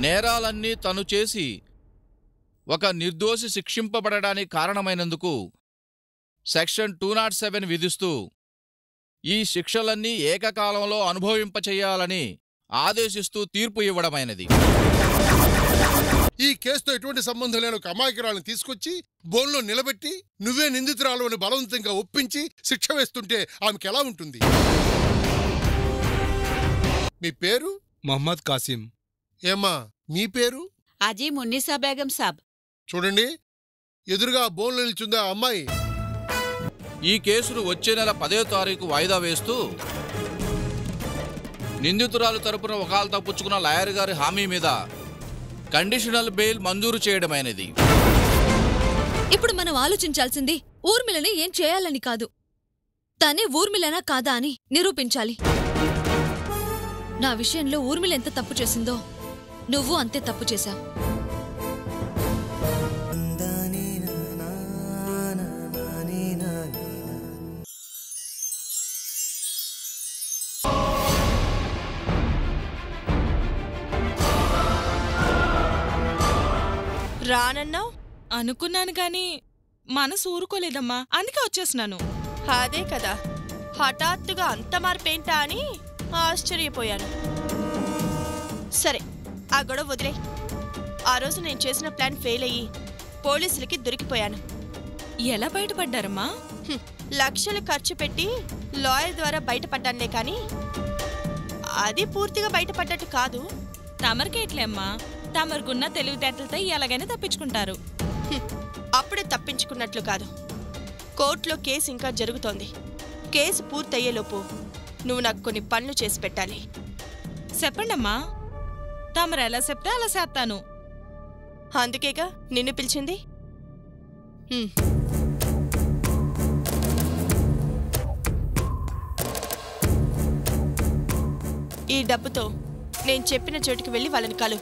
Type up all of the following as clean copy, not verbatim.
నేరాలన్నీ తను చేసి ఒక నిర్దోషి శిక్షింపబడడానికి కారణమైనందుకు సెక్షన్ 207 విధిస్తూ ఈ శిక్షలన్నీ ఏకకాలంలో అనుభవింపచేయాలని ఆదేశిస్తూ తీర్పు ఇవ్వడమైనది. ఈ కేసుతో ఎటువంటి సంబంధం లేని ఒక అమాయకురాలను తీసుకొచ్చి బోన్లో నిలబెట్టి నువ్వే నిందితురాలు అని బలవంతంగా ఒప్పించి శిక్ష వేస్తుంటే ఆమెకి ఎలా ఉంటుంది? మీ పేరు? మొహమ్మద్ కాసిం. ఏమ్మా మీ పేరు? అజీ మున్నీసా బేగం సాబ్. చూడండి, ఎదురుగా బోన్లో నిల్చుందా అమ్మాయి. ఈ కేసును వచ్చే నెల 10వ తారీఖు వాయిదా వేస్తూ నిందితురాలు తరపున వకాల్తా పుచ్చుకున్న లాయర్ గారి హామీ మీద కండిషనల్ బెయిల్ మంజూరు చేయడమైనది. ఇప్పుడు మనం ఆలోచించాల్సింది ఊర్మిళని ఏం చేయాలని కాదు, తనే ఊర్మిళనా కాదా అని నిరూపించాలి. నా విషయంలో ఊర్మిళ ఎంత తప్పు చేసిందో నువ్వు అంతే తప్పు చేశావు. రానన్నావు అనుకున్నాను గాని మనసు ఊరుకోలేదమ్మా, అందుకే వచ్చేస్తున్నాను. అదే కదా, హఠాత్తుగా అంత మార్పేంటా అని ఆశ్చర్యపోయాను. సరే, ఆ గొడవ వదిలే. ఆ రోజు నేను చేసిన ప్లాన్ ఫెయిల్ అయ్యి పోలీసులకి దొరికిపోయాను. ఎలా బయటపడ్డారమ్మా? లక్షలు ఖర్చు పెట్టి లాయర్ ద్వారా బయటపడ్డానులే, కానీ అది పూర్తిగా బయటపడ్డట్టు కాదు. తమరికేట్లే అమ్మా, తమరుకున్న తెలివితేటలతో ఎలాగైనా తప్పించుకుంటారు. అప్పుడే తప్పించుకున్నట్లు కాదు, కోర్టులో కేసు ఇంకా జరుగుతోంది. కేసు పూర్తయ్యేలోపు నువ్వు నాకు కొన్ని పనులు చేసి పెట్టాలి. చెప్పండమ్మా, తమరు ఎలా చెప్తే అలా చేస్తాను. అందుకేగా నిన్ను పిలిచింది. ఈ డబ్బుతో నేను చెప్పిన చోటుకి వెళ్ళి వాళ్ళని కలు.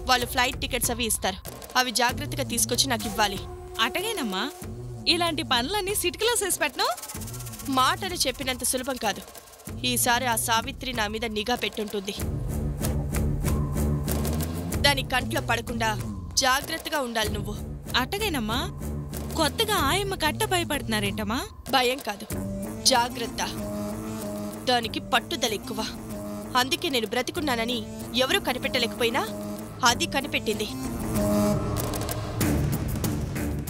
వాళ్ళు ఫ్లైట్ టికెట్స్ అవి ఇస్తారు, అవి జాగ్రత్తగా తీసుకొచ్చి నాకు ఇవ్వాలి. అటగేనమ్మా, ఇలాంటి పనులన్నీ సిటికలో చేసి పెట్టను. మాటలు చెప్పినంత సులభం కాదు. ఈసారి ఆ సావిత్రి నా మీద నిఘా పెట్టుంటుంది. దాని కంట్లో పడకుండా జాగ్రత్తగా ఉండాలి నువ్వు. అటగేనమ్మా, కొత్తగా ఆయమ్మ కట్ట భయపడుతున్నారేంటమ్మా? భయం కాదు, జాగ్రత్త. దానికి పట్టుదల ఎక్కువ. అందుకే నేను బ్రతికున్నానని ఎవరూ కనిపెట్టలేకపోయినా అది కనిపెట్టింది.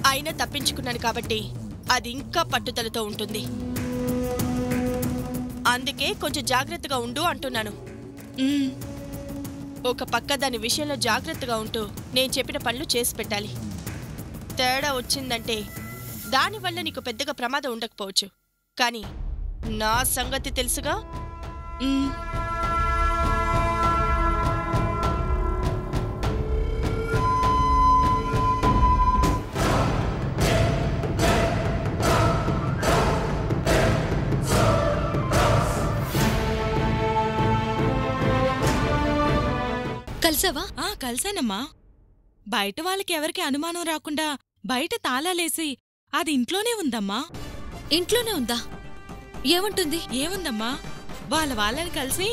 అయినా తప్పించుకున్నాను కాబట్టి అది ఇంకా పట్టుదలతో ఉంటుంది. అందుకే కొంచెం జాగ్రత్తగా ఉండు అంటున్నాను. ఒక పక్క దాని విషయంలో జాగ్రత్తగా ఉంటూ నేను చెప్పిన పనులు చేసి పెట్టాలి. తేడా వచ్చిందంటే దానివల్ల నీకు పెద్దగా ప్రమాదం ఉండకపోవచ్చు, కానీ నా సంగతి తెలుసుగా. కలిసావా? కలిసానమ్మా. బయట వాళ్ళకి ఎవరికి అనుమానం రాకుండా బయట తాళాలేసి అది ఇంట్లోనే ఉందమ్మా. ఇంట్లోనే ఉందా? ఏముంటుంది? ఏముందమ్మా, వాళ్ళని కలిసి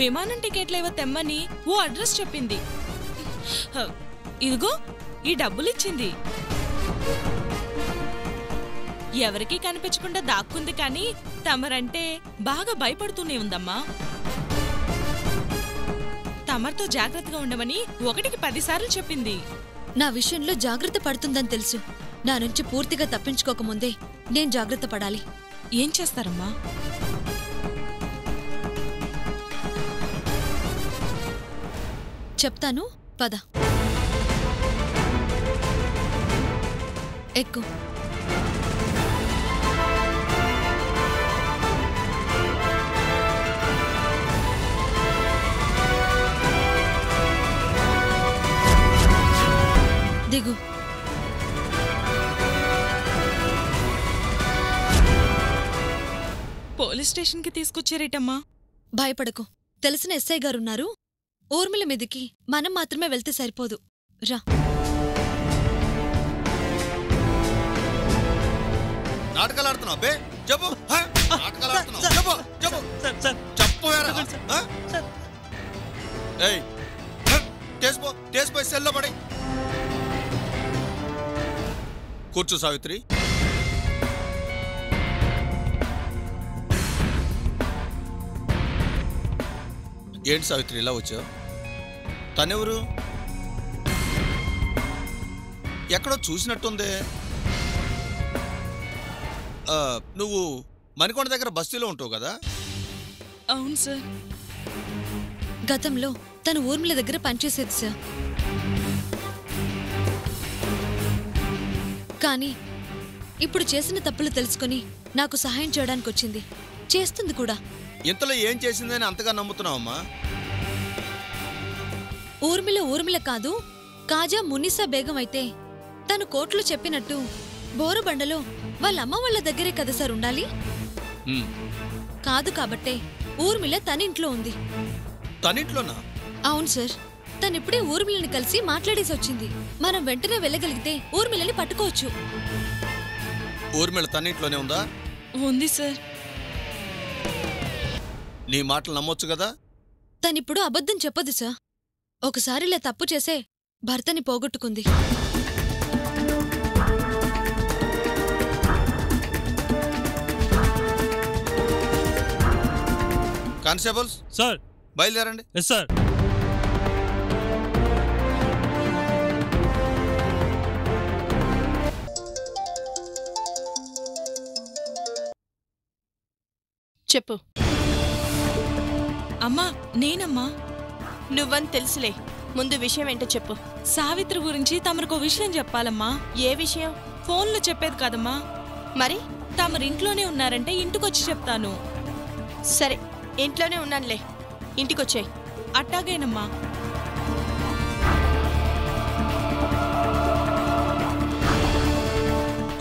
విమానం టికెట్లేవో తెమ్మని ఓ అడ్రస్ చెప్పింది. ఇదిగో ఈ డబ్బులిచ్చింది. ఎవరికీ కనిపించకుండా దాక్కుంది, కానీ తమరంటే బాగా భయపడుతూనే ఉందమ్మా. తమరితో జాగ్రత్తగా ఉండమని 1కి 10 సార్లు చెప్పింది. నా విషయంలో జాగ్రత్త పడుతుందని తెలుసు. నా నుంచి పూర్తిగా తప్పించుకోకముందే నేను జాగ్రత్త పడాలి. ఏం చేస్తారమ్మా? చెప్తాను, పద. ఎక్కు. దిగు. పోలీస్ స్టేషన్కి తీసుకొచ్చారేటమ్మా? భయపడకు, తెలిసిన ఎస్ఐ గారున్నారు. ఊర్మిళ మీదికి మనం మాత్రమే వెళ్తే సరిపోదు. రా. నాటకాలు ఆడుతున్నావు బే? చెప్పు. నాటకాలు ఆడుతున్నావు? చెప్పు చెప్పు చెప్పు. ఏయ్ చేసుకో. తీసిపోయి సెల్లో పడి. కూర్చో సావిత్రి. ఏంటి సావిత్రి ఇలా వచ్చావు? తనెవరు? ఎక్కడో చూసినట్టుందే. నువ్వు మణికొండ దగ్గర బస్తీలో ఉంటావు కదా? అవును సార్. గతంలో తను ఊర్మిళ దగ్గర పనిచేసేది సార్. కానీ ఇప్పుడు చేసిన తప్పులు తెలుసుకుని నాకు సహాయం చేయడానికి వచ్చింది. చేస్తుంది కూడా. ఇంతలో ఏం చేసిందని అంతగా నమ్ముతున్నావమ్మా? ఊర్మిళ కాదు, కాజా మునిసా బేగం అయితే తను కోర్టులో చెప్పినట్టు బోరుబండలో వాళ్ళమ్మ వాళ్ళ దగ్గరే కదా సార్ ఉండాలి. కాదు కాబట్టే ఊర్మిళ తనింట్లో ఉంది. తనింట్లోనా? అవును సార్. తనిప్పుడే ఊర్మిళని కలిసి మాట్లాడేసి వచ్చింది. మనం వెంటనే వెళ్ళగలిగితే ఊర్మిళని పట్టుకోవచ్చు. ఊర్మిళ తనింట్లోనే ఉందా? ఉంది సార్. నీ మాటలు నమ్మొచ్చు కదా? తనిప్పుడు అబద్ధం చెప్పదు సార్. ఒకసారి ఇలా తప్పు చేసే భర్తని పోగొట్టుకుంది. Constables sir. బయలుదేరండి. Yes sir. చెప్పు. అమ్మా, నేనమ్మా. నువ్వని తెలుసులే, ముందు విషయం ఏంటో చెప్పు. సావిత్రి గురించి తమరికో విషయం చెప్పాలమ్మా. ఏ విషయం? ఫోన్లో చెప్పేది కాదమ్మా. మరి తమరింట్లోనే ఉన్నారంటే ఇంటికొచ్చి చెప్తాను. సరే, ఇంట్లోనే ఉన్నానులే, ఇంటికొచ్చాయి. అట్టాగేనమ్మా.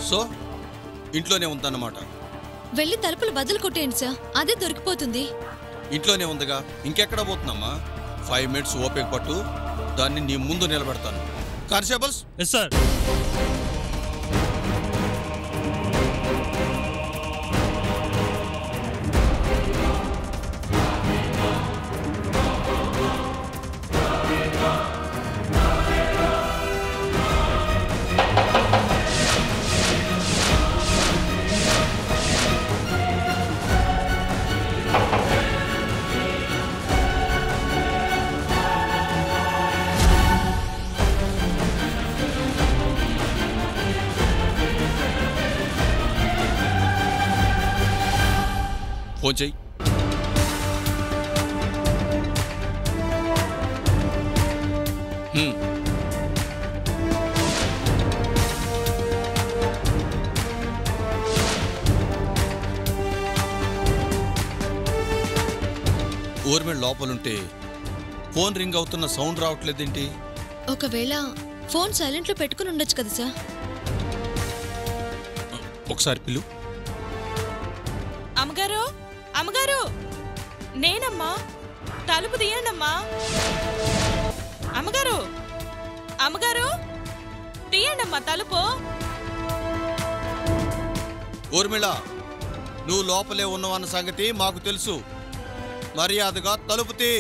సో ఇంట్లోనే ఉందన్నమాట. వెళ్ళి తలుపులు బదులు కొట్టేయండి సార్, అదే దొరికిపోతుంది. ఇంట్లోనే ఉందిగా, ఇంకెక్కడ పోతుందమ్మా? 5 minutes ఓపిక పట్టు, దాన్ని నీ ముందు నిలబెడతాను. కానిస్టేబుల్స్. Yes sir. ఫోన్ చెయ్యి. ఊర్మిళ లోపలుంటే ఫోన్ రింగ్ అవుతున్న సౌండ్ రావట్లేదేంటి? ఒకవేళ ఫోన్ సైలెంట్లో పెట్టుకుని ఉండొచ్చు కదా సార్. ఒకసారి పిలు. అమ్మగారు, అమ్మగారు, నేనమ్మా. తలుపు తీయండమ్మా. అమ్మగారు, అమ్మగారు, తీయండమ్మా తలుపు. ఊర్మిళ, నువ్వు లోపలే ఉన్నావన్న సంగతి మాకు తెలుసు. మర్యాదగా తలుపు తీ.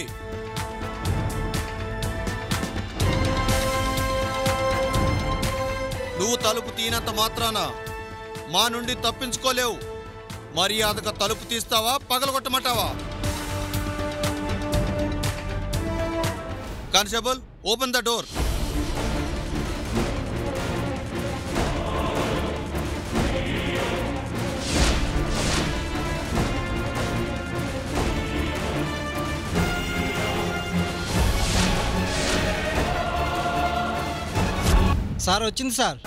నువ్వు తలుపు తీనంత మాత్రాన మా నుండి తప్పించుకోలేవు. మర్యాదగా తలుపు తీస్తావా, పగలగొట్టమంటావా? Constable, open the door. Sir వచ్చింది సార్.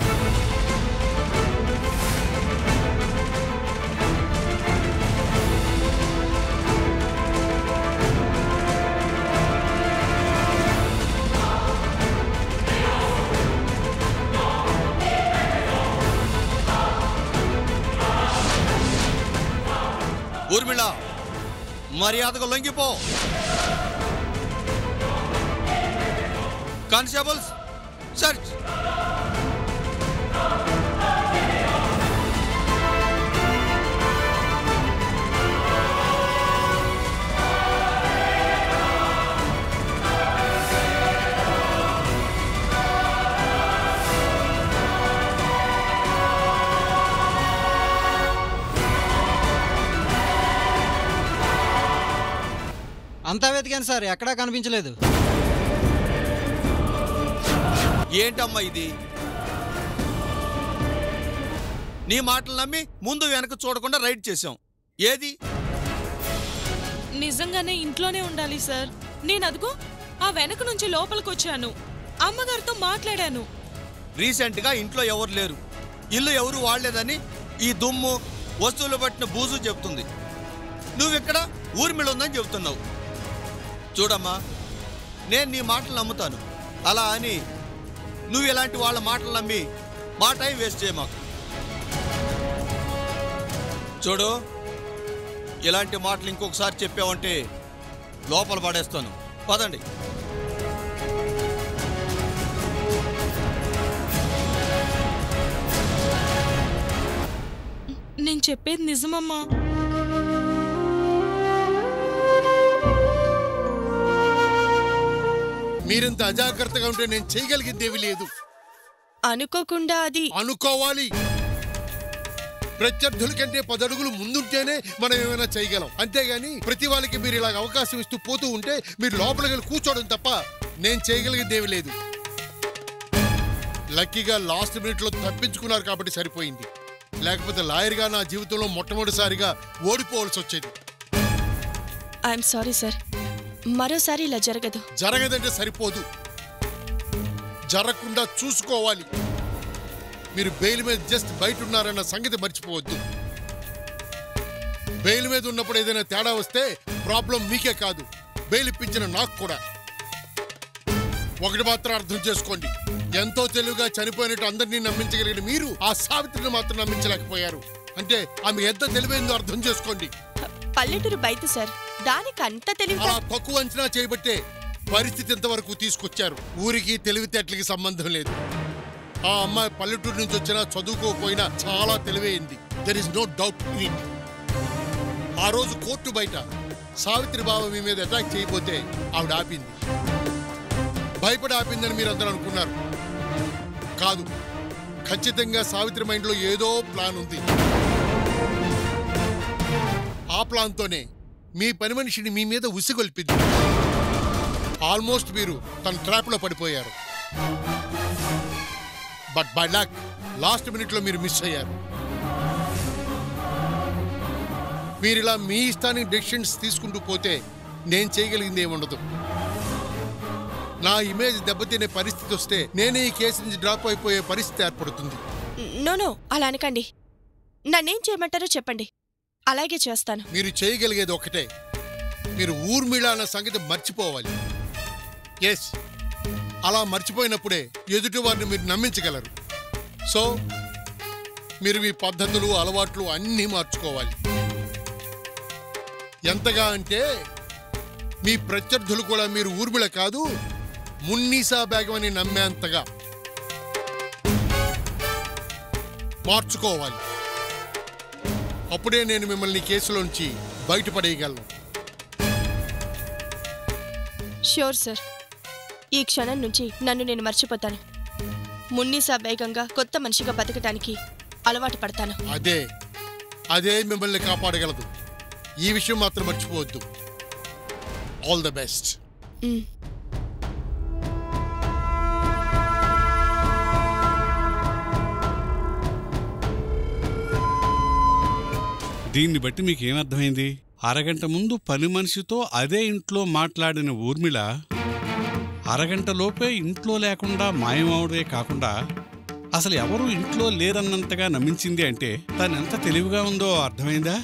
ఊర్మిళ, మర్యాదగా లొంగిపో. Constables, search. అంతా వెతికాను సార్, ఎక్కడా కనిపించలేదు. ఏంటమ్మా ఇది? నీ మాటలు నమ్మి ముందు వెనక చూడకుండా రైడ్ చేశాం. ఏది? నిజంగానే ఇంట్లోనే ఉండాలి సార్. నేను అదుగో ఆ వెనక నుంచి లోపలికొచ్చాను, అమ్మగారితో మాట్లాడాను. రీసెంట్గా ఇంట్లో ఎవరు లేరు, ఇల్లు ఎవరు వాడలేదని ఈ దుమ్ము వస్తువులు పట్టిన బూజు చెప్తుంది. నువ్విక్కడ ఊర్మిళ ఉందని చెబుతున్నావు. చూడమ్మా, నేను నీ మాటలు నమ్ముతాను, అలా అని నువ్వు ఇలాంటి వాళ్ళ మాటలు నమ్మి మా టైం వేస్ట్ చేయ మాకు. చూడు, ఇలాంటి మాటలు ఇంకొకసారి చెప్పావంటే లోపల పడేస్తాను. పదండి. నేను చెప్పేది నిజమమ్మా. మీరింత అజాగ్రత్తగా ఉంటే నేను చేయగలిగిందేవి లేదు. అనుకోకుండా అది అనుకోవాలి. ప్రత్యర్థుల కంటే 10 అడుగులు ముందుంటేనే మనం ఏమైనా చేయగలం. అంతేగాని ప్రతి వాళ్ళకి మీరు ఇలాగ అవకాశం ఇస్తూ పోతూ ఉంటే మీరు లోపలికి వెళ్ళి కూర్చోవడం తప్ప నేను చేయగలిగిందేవి లేదు. లక్కీగా లాస్ట్ మినిట్లో తప్పించుకున్నారు కాబట్టి సరిపోయింది. లేకపోతే లాయర్గా నా జీవితంలో మొట్టమొదటిసారిగా ఓడిపోవాల్సి వచ్చేది. ఐఎమ్ సారీ సార్, మరోసారి ఇలా జరగదు. జరగదంటే సరిపోదు, జరగకుండా చూసుకోవాలి. మీరు బెయిల్ మీద జస్ట్ బయట ఉన్నారన్న సంగతి మర్చిపోవద్దు. బెయిల్ మీద ఉన్నప్పుడు ఏదైనా తేడా వస్తే ప్రాబ్లం మీకే కాదు, బెయిల్ ఇప్పించిన నాకు కూడా. ఒకటి మాత్రం అర్థం చేసుకోండి, ఎంతో తెలివిగా చనిపోయినట్టు అందరినీ నమ్మించగలిగిన మీరు ఆ సావిత్రిని మాత్రం నమ్మించలేకపోయారు. అంటే ఆమె ఎంత తెలివైందో అర్థం చేసుకోండి. పల్లెటూరు బయట సార్, దానికి అంత తెలివి. అలా తక్కువ అంచనా చేయబట్టే పరిస్థితి ఇంతవరకు తీసుకొచ్చారు. ఊరికి తెలివితేటలకి సంబంధం లేదు. ఆ అమ్మాయి పల్లెటూరు నుంచి వచ్చినా చదువుకోకపోయినా చాలా తెలివైంది. There is no doubt in it. ఆ రోజు కోర్టు బయట సావిత్రి బావ మీ మీద అటాక్ చేయబోతే ఆవిడ ఆపింది. భయపడి ఆపిందని మీరు అందరూ అనుకున్నారు. కాదు, ఖచ్చితంగా సావిత్రి మైండ్లో ఏదో ప్లాన్ ఉంది. ఆ ప్లాన్తోనే మీ పని మనిషిని మీ మీద ఉసిగొల్పింది. ఆల్మోస్ట్ మీరు తన ట్రాప్లో పడిపోయారు. బట్ బై లక్ లాస్ట్ మినిట్లో మీరు మిస్ అయ్యారు. మీరిలా మీ ఇష్టానికి డెసిషన్స్ తీసుకుంటూ పోతే నేను చేయగలిగింది ఏముండదు. నా ఇమేజ్ దెబ్బతినే పరిస్థితి వస్తే నేనే ఈ కేసు నుంచి డ్రాప్ అయిపోయే పరిస్థితి ఏర్పడుతుంది. నో, అలా అనకండి. నన్నేం చేయమంటారో చెప్పండి, అలాగే చేస్తాను. మీరు చేయగలిగేది ఒకటే, మీరు ఊర్మిళ అన్న సంగతి మర్చిపోవాలి. ఎస్, అలా మర్చిపోయినప్పుడే ఎదుటి వారిని మీరు నమ్మించగలరు. సో మీరు మీ పద్ధతులు అలవాట్లు అన్నీ మార్చుకోవాలి. ఎంతగా అంటే మీ ప్రత్యర్థులు కూడా మీరు ఊర్మిళ కాదు మున్నీసా బేగం అని నమ్మేంతగా మార్చుకోవాలి. అప్పుడే నేను మిమ్మల్ని కేసులోంచి బయటపడేయగలను. ష్యూర్ సార్, ఈ క్షణం నుంచి నన్ను నేను మర్చిపోతాను. మున్నీసా బేగంగా కొత్త మనిషిగా బతకటానికి అలవాటు పడతాను. అదే మిమ్మల్ని కాపాడగలదు. ఈ విషయం మాత్రం మర్చిపోవద్దు. All the best. దీన్ని బట్టి మీకేమర్థమైంది? అరగంట ముందు పని మనిషితో అదే ఇంట్లో మాట్లాడిన ఊర్మిళ అరగంట లోపే ఇంట్లో లేకుండా మాయమవడే కాకుండా అసలు ఎవరూ ఇంట్లో లేరన్నంతగా నమ్మించింది. అంటే తనెంత తెలివిగా ఉందో అర్థమైందా?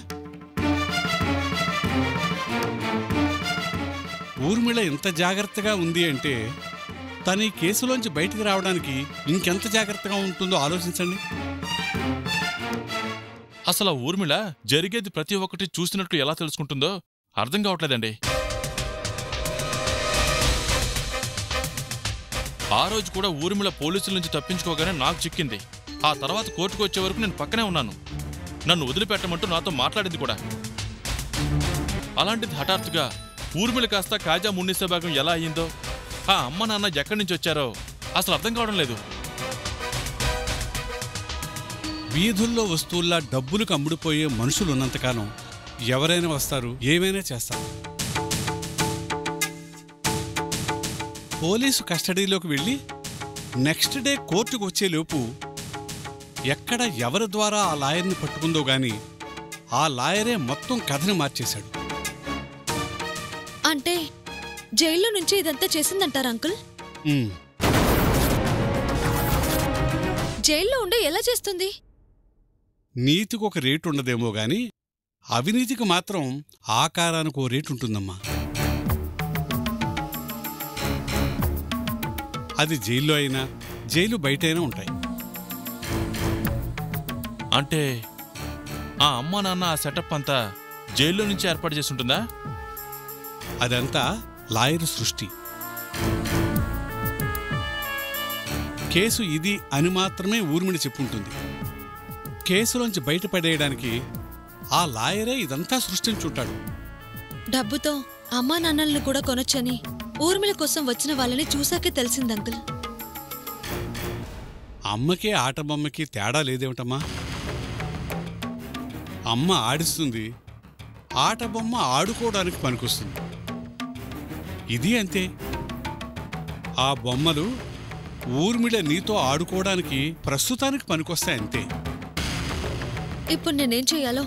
ఊర్మిళ ఎంత జాగ్రత్తగా ఉంది అంటే తను ఈ కేసులోంచి బయటికి రావడానికి ఇంకెంత జాగ్రత్తగా ఉంటుందో ఆలోచించండి. అసలు ఊర్మిళ జరిగేది ప్రతి ఒక్కటి చూసినట్టు ఎలా తెలుసుకుంటుందో అర్థం కావట్లేదండి. ఆ రోజు కూడా ఊర్మిళ పోలీసుల నుంచి తప్పించుకోగానే నాకు చిక్కింది. ఆ తర్వాత కోర్టుకు వచ్చే వరకు నేను పక్కనే ఉన్నాను. నన్ను వదిలిపెట్టమంటూ నాతో మాట్లాడింది కూడా. అలాంటిది హఠాత్తుగా ఊర్మిళ కాస్త కాజా మున్నీసా బేగం ఎలా అయ్యిందో, ఆ అమ్మ నాన్న ఎక్కడి నుంచి వచ్చారో అసలు అర్థం కావడం లేదు. వీధుల్లో వస్తువుల్లా డబ్బులకు అమ్ముడుపోయే మనుషులు ఉన్నంతకాలం ఎవరైనా వస్తారు, ఏమైనా చేస్తారు. పోలీసు కస్టడీలోకి వెళ్ళి నెక్స్ట్ డే కోర్టుకు వచ్చేలోపు ఎక్కడ ఎవరి ద్వారా ఆ లాయర్ని పట్టుకుందో గాని ఆ లాయరే మొత్తం కథని మార్చేశాడు. అంటే జైల్లో నుంచి ఇదంతా చేసిందంటారా అంకుల్? జైల్లో ఉండే ఎలా చేస్తుంది? నీతికి ఒక రేటు ఉండదేమో గాని అవినీతికి మాత్రం ఆకారానికి ఓ రేటు ఉంటుందమ్మా. అది జైల్లో అయినా జైలు బయటైనా ఉంటాయి. అంటే ఆ అమ్మా నాన్న ఆ సెటప్ అంతా జైల్లో నుంచి ఏర్పాటు చేసి ఉంటుందా? అదంతా లాయర్ సృష్టి. కేసు ఇది అని మాత్రమే ఊర్మిళ చెప్పుంటుంది. కేసులోంచి బయటపడేయడానికి ఆ లాయరే ఇదంతా సృష్టించుంటాడు. డబ్బుతో అమ్మా నాన్నల్ని కూడా కొనొచ్చని ఊర్మిళ కోసం వచ్చిన వాళ్ళని చూశాకే తెలిసింది అంకుల్. అమ్మకే ఆటబొమ్మకి తేడా లేదేమిటమ్మా? అమ్మ ఆడిస్తుంది, ఆటబొమ్మ ఆడుకోవడానికి పనికొస్తుంది. ఇది అంతే. ఆ బొమ్మలు ఊర్మిళ నీతో ఆడుకోవడానికి ప్రస్తుతానికి పనికొస్తాయి అంతే. ఇప్పుడు నేనేం చెయ్యాలో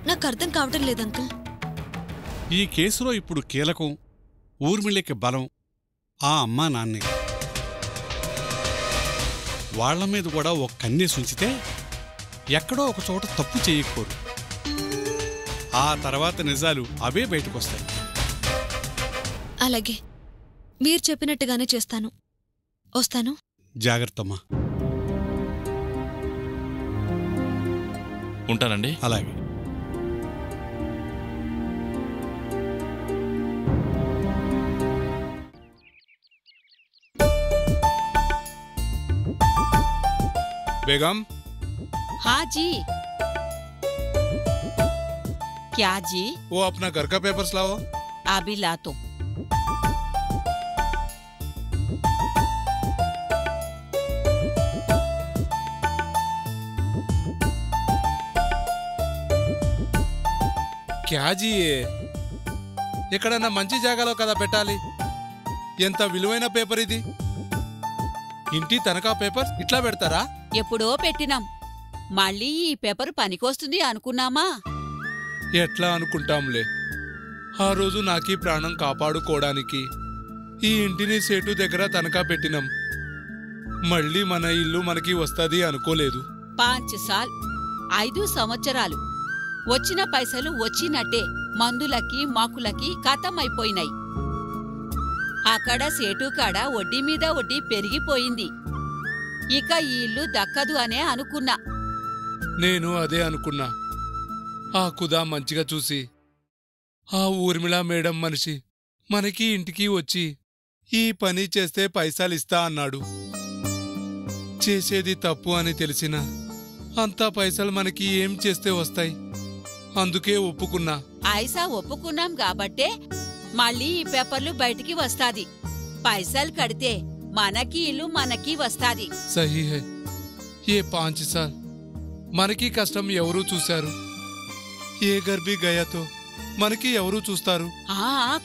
నాకు అర్థం కావటం లేదు అంకుల్. ఈ కేసులో ఇప్పుడు కీలకం ఊర్మిళకి బలం ఆ అమ్మా నాన్నే. వాళ్ల మీద కూడా ఒక కన్నేసి ఉంచితే ఎక్కడో ఒక చోట తప్పు చేయకపోరు. ఆ తర్వాత నిజాలు అవే బయటకొస్తాయి. అలాగే మీరు చెప్పినట్టుగానే చేస్తాను. వస్తాను. జాగ్రత్తమ్మా. ఉంటానండి. అలాగే. बेगम। हाँ जी। क्या जी? वो अपना घर का पेपर्स लाओ। अभी ला तो। क्या जी ఎక్కడన్నా మంచి జాగాలో కదా పెట్టాలి. ఎంత విలువైన పేపర్ ఇది. ఇంటి తనఖా పేపర్ ఇట్లా పెడతారా? ఎప్పుడో పెట్టినాం. మళ్ళీ ఈ పేపర్ పనికొస్తుంది అనుకున్నామా? ఎట్లా అనుకుంటాంలే. ఆ రోజు నాకీ ప్రాణం కాపాడుకోవడానికి ఈ ఇంటిని సేటు దగ్గర తనఖా పెట్టినాం. మళ్ళీ మన ఇల్లు మనకి వస్తది అనుకోలేదు. 5 సాల్ 5 సంవత్సరాలు వచ్చిన పైసలు వచ్చినట్టే మందులకి మాకులకి ఖతమైపోయినాయి. అక్కడ సేటుకాడ వడ్డీ మీద వడ్డీ పెరిగిపోయింది. ఇక ఈ ఇల్లు దక్కదు అనే అనుకున్నా. నేను అదే అనుకున్నా. ఆ కుదా మంచిగా చూసి ఆ ఊర్మిళ మేడం మనిషి మనకి ఇంటికి వచ్చి ఈ పని చేస్తే పైసలిస్తా అన్నాడు. చేసేది తప్పు అని తెలిసినా అంతా పైసలు మనకి ఏం చేస్తే వస్తాయి. అందుకే ఒప్పుకున్నా. ఐసా ఒప్పుకున్నాం కాబట్టే మళ్ళీ ఈ పేపర్లు బయటికి వస్తాది. పైసలు కడితే మనకి ఇల్లు మనకి వస్తాది. సహీ హై. ఏ 5 సాల్ మనకి కష్టం ఎవరూ చూశారు. ఏ గర్భీ గయాతో మనకి ఎవరూ చూస్తారు.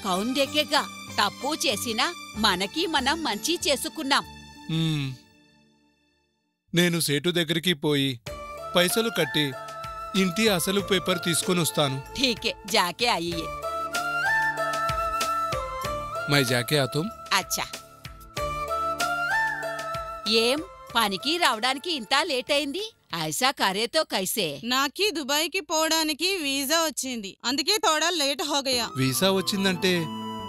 కౌన్ దేకేగా. తప్పు చేసినా మనకి మనం మంచి చేసుకున్నాం. నేను సేటు దగ్గరికి పోయి పైసలు కట్టి ఇంటి అసలు పేపర్ తీసుకొని వస్తాను. ఠీకే జాకే ఆయియే. మై జాకే ఆతుం. అచ్చా. ఏం పనికి రావడానికి ఇంత లేట్ అయింది? ఐసా కరేతో కైసే? నాకి దుబాయ్కి పోవడానికి వీసా వచ్చింది, అందుకే తోడా లేట్ హోగయా. వీసా వచ్చిందంటే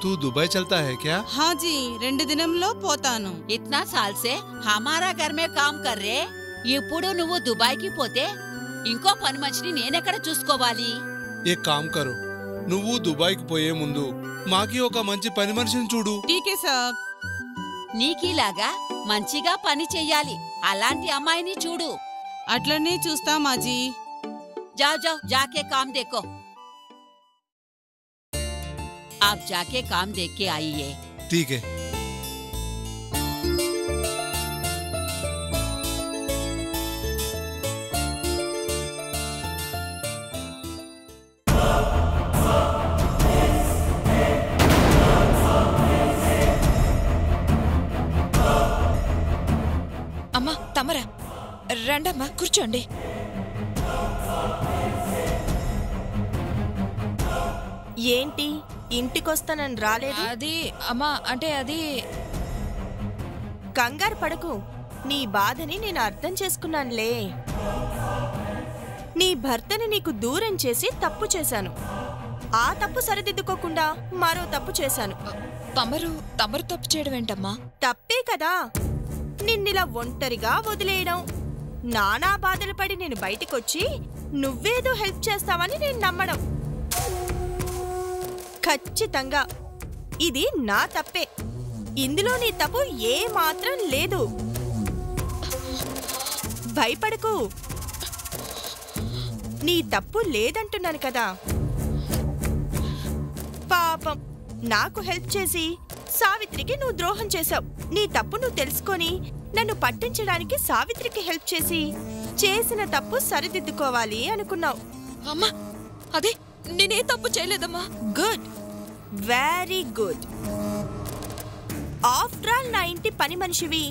తూ దుబాయ్ చల్తా హై క్యా? హాజీ 2 దినంలో పోతాను. ఇత్నా సాల్ సే హమారా ఘర్ మే కామ్ కర్ రే. ఇప్పుడు నువ్వు దుబాయ్కి పోతే ఇంకో పని మనిషిని నేనెక్కడ చూసుకోవాలి? ఏ కామ్ కరు, నువ్వు దుబాయ్కి పోయే ముందు మాకి ఒక మంచి పని మనిషిని చూడు. ఠీకే సాబ్. నీకీలాగా మంచిగా పని చెయ్యాలి అలాంటి అమ్మాయిని చూడు. అట్లనే చూస్తా మాజీ. जाओ जाओ जाके काम देखो। आप जाके काम देख के आइए। ठीक है। రండమ్మా కూర్చోండి. ఏంటి ఇంటికొస్తానని రాలేదు? అది అమ్మా అంటే అది కంగారు పడకు, నీ బాధని నేను అర్థం చేసుకున్నానులే. నీ భర్తని నీకు దూరం చేసి తప్పు చేశాను. ఆ తప్పు సరిదిద్దుకోకుండా మరో తప్పు చేశాను. తమరు తప్పు చేయడం ఏంటమ్మా? తప్పే కదా నిన్నిలా ఒంటరిగా వదిలేయడం. నానా బాధలు పడి నేను బయటికొచ్చి నువ్వేదో హెల్ప్ చేస్తావని నేను నమ్మడం. ఖచ్చితంగా ఇది నా తప్పే. ఇందులో నీ తప్పు ఏ మాత్రం లేదు. భయపడకు, నీ తప్పు లేదంటున్నాను కదా. పాపం నాకు హెల్ప్ చేసి సావిత్రికి నువ్వు ద్రోహం చేశావు. నీ తప్పు నువ్వు తెలుసుకొని నన్ను పట్టించడానికి సావిత్రికి హెల్ప్ చేసి చేసిన తప్పు సరిదిద్దుకోవాలి అనుకున్నావు. అమ్మా అదే నేనే తప్పు చేయలేదమ్మా. Good, very good. After all నా ఇంటి పని మనిషివి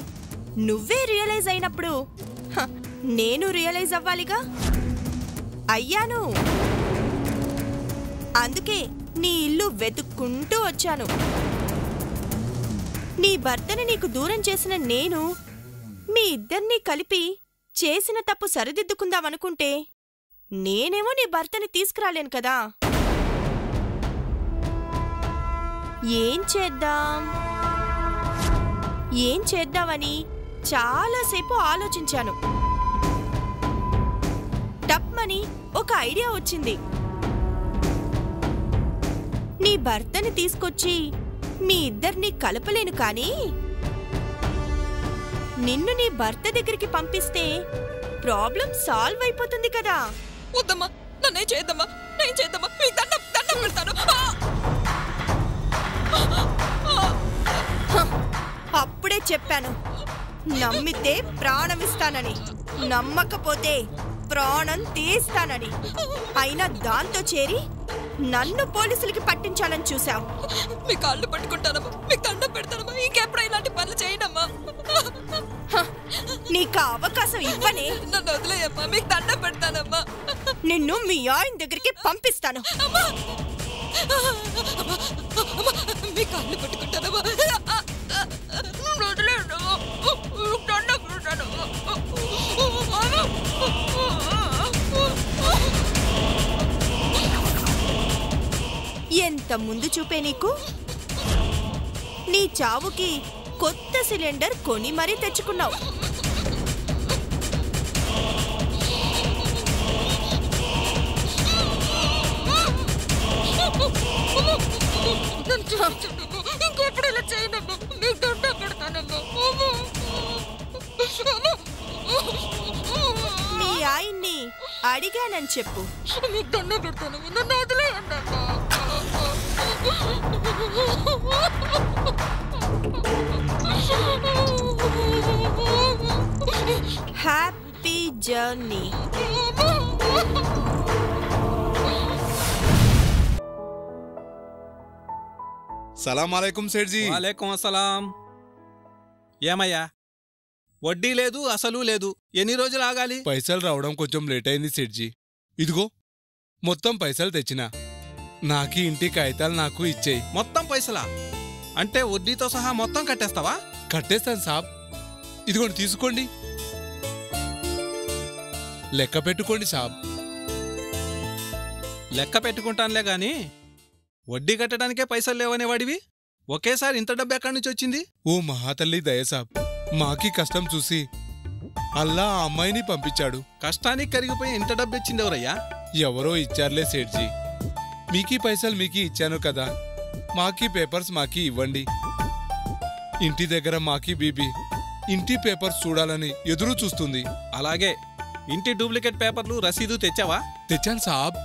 నువ్వే రియలైజ్ అయినప్పుడు నేను రియలైజ్ అవ్వాలిగా. అయ్యాను. అందుకే నీ ఇల్లు వెతుక్కుంటూ వచ్చాను. నీ భర్తని నీకు దూరం చేసిన నేను మీ ఇద్దరినీ కలిపి చేసిన తప్పు సరిదిద్దుకుందామనుకుంటే నేనేమో నీ భర్తని తీసుకురాలేను కదా. ఏం చేద్దామని చాలాసేపు ఆలోచించాను. టప్మని ఒక ఐడియా వచ్చింది. నీ భర్తని తీసుకొచ్చి మీ ఇద్దరిని కలపలేను కానీ నిన్ను నీ భర్త దగ్గరికి పంపిస్తే ప్రాబ్లం సాల్వ్ అయిపోతుంది కదా. వద్దమ్మా, నన్నే చేద్దామా, నేను చేద్దామా, మీకు దండం పెడతాను. అప్పుడే చెప్పాను నమ్మితే ప్రాణమిస్తానని, నమ్మకపోతే ప్రాణం తీస్తానని. అయినా దాంతో చేరి నన్ను పోలీసులకి పట్టించాలని చూసావు. మీ కాళ్ళు పట్టుకుంటానమ్మా, మీకు దండం పెడతానమ్మా, ఇంకెప్పుడు ఇలాంటి పనులు చేయనమ్మా. నీకు అవకాశం ఇవ్వనే. నన్ను వదిలేయమ్మా, మీకు దండం పెడతానమ్మా. నిన్ను మీ ఆయన దగ్గరికి పంపిస్తాను. మీ కాళ్ళు పట్టుకుంటానమ్మా. ఎంత ముందు చూపే నీకు. నీ చావుకి కొత్త సిలిండర్ కొని మరీ తెచ్చుకున్నావు. ఇంకెప్పుడు ఇలా చేయనమ్మా, మీకు దండం పెడతానమ్మా. మీ ఆయన్ని అడిగానని చెప్పు. మీకు దండం పెడతానమ్మా, నన్ను వదిలేయండమ్మా. Happy journey. సలాం అలైకుం సేఠ్జీ. వాలేకుం అస్సలాం. ఏమయ్యా, వడ్డీ లేదు అసలు లేదు, ఎన్ని రోజులు ఆగాలి? పైసలు రావడం కొంచెం లేట్ అయింది సేఠ్జీ. ఇదిగో మొత్తం పైసలు తెచ్చినా. నాకి ఇంటి కాగితాలు నాకు ఇచ్చేయి. మొత్తం పైసలా? అంటే వడ్డీతో సహా మొత్తం కట్టేస్తావా? కట్టేస్తాను సాబ్. ఇదిగోండి తీసుకోండి, లెక్క పెట్టుకోండి సాబ్. లెక్క పెట్టుకుంటానులే గాని వడ్డీ కట్టడానికే పైసలు లేవనేవాడివి ఒకేసారి ఇంత డబ్బు ఎక్కడి నుంచి వచ్చింది? ఓ మహాతల్లి దయ సాబ్, మాకి కష్టం చూసి అల్లా ఆ అమ్మాయిని పంపించాడు. కష్టానికి కరిగిపోయి ఇంత డబ్బు ఇచ్చింది ఎవరయ్యా? ఎవరో ఇచ్చారులే సేఠ్జీ. మీకీ పైసలు మీకీ ఇచ్చాను కదా, మాకీ పేపర్స్ మాకీ ఇవ్వండి. ఇంటి దగ్గర మాకీ బీబీ ఇంటి పేపర్స్ చూడాలని ఎదురు చూస్తుంది. అలాగే ఇంటి డూప్లికేట్ పేపర్లు రసీదు తెచ్చావా? తెచ్చాను సాబ్.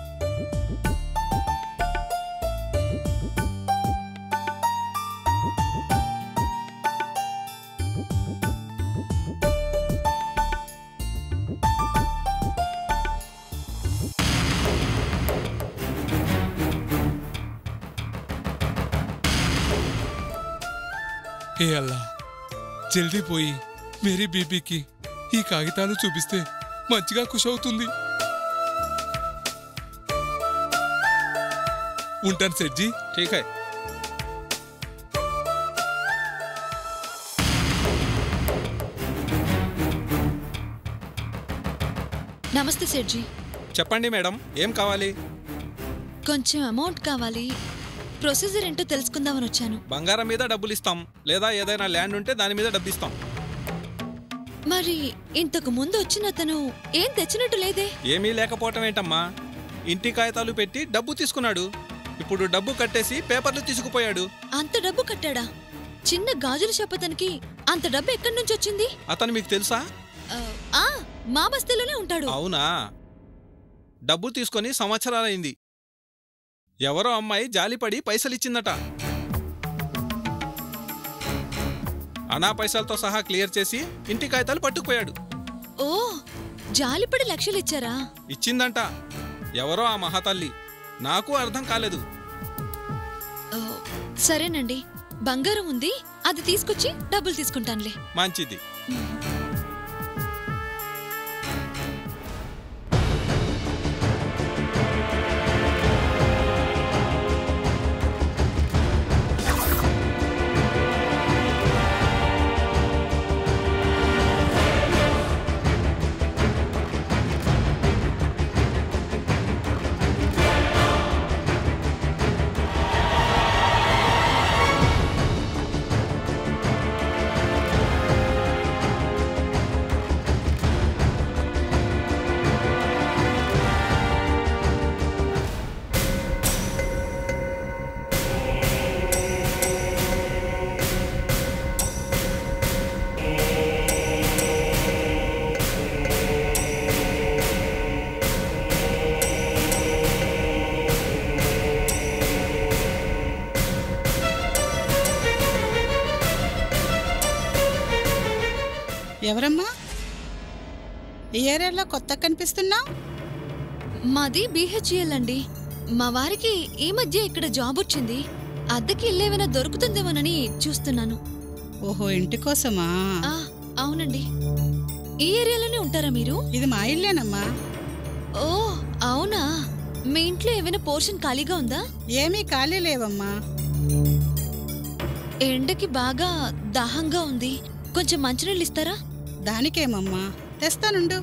हे अल्लाह, जल्दी पोई मेरी बीबी की ఈ కాగితాలు చూపిస్తే మంచిగా ఖుషి అవుతుంది. ఉంటాను సెట్జీ. ठीक है. నమస్తే సెడ్జీ. చెప్పండి మేడం, ఏం కావాలి? కొంచెం అమౌంట్ కావాలి. ప్రొసీజర్ ఏంటో తెలుసుకుందామని వచ్చాను. బంగారం మీద డబ్బులు ఇస్తాం, లేదా ఏదైనా ల్యాండ్ ఉంటే దాని మీద డబ్బు ఇస్తాం. మరి ఇంతకు ముందు వచ్చిన అతను ఏం తెచ్చినట్టు లేదే? ఏమీ లేకపోవటం ఏంటమ్మా, ఇంటి కాగితాలు పెట్టి డబ్బు తీసుకున్నాడు. ఇప్పుడు డబ్బు కట్టేసి పేపర్లు తీసుకుపోయాడు. అంత డబ్బు కట్టాడా? చిన్న గాజుల షాపతనికి అంత డబ్బు ఎక్కడి నుంచి వచ్చింది? అతను మీకు తెలుసా? మా బస్తీలోనే ఉంటాడు. అవునా? డబ్బు తీసుకొని సంవత్సరాలైంది. ఎవరో అమ్మాయి జాలిపడి పైసలిచ్చిందట. అనా పైసలతో సహా క్లియర్ చేసి ఇంటి కాగితాలు పట్టుకుపోయాడు. ఓ, జాలిపడి లక్షలు ఇచ్చారా? ఇచ్చిందంట. ఎవరో ఆ మహాతల్లి, నాకు అర్థం కాలేదు. సరేనండి, బంగారం ఉంది, అది తీసుకొచ్చి డబ్బులు తీసుకుంటానులే. మంచిది. ఎవరమ్మా? ఈ ఏరియాలో కొత్త కనిపిస్తున్నా? మాది BHEL అండి. మా వారికి ఈ మధ్య ఇక్కడ జాబ్ వచ్చింది. అద్దెకి ఇల్లేమైనా దొరుకుతుందేమోనని చూస్తున్నాను. ఓహో, ఇంటి కోసమా? అవునండి. ఈ ఏరియాలోనే ఉంటారా మీరు? ఇది మా ఇల్లేనమ్మా. ఓ అవునా? మీ ఇంట్లో ఏమైనా పోర్షన్ ఖాళీగా ఉందా? ఏమీ ఖాళీ లేవమ్మా. ఎండకి బాగా దాహంగా ఉంది, కొంచెం మంచినీళ్ళు ఇస్తారా? దానికేమమ్మా, తెస్తానుండు.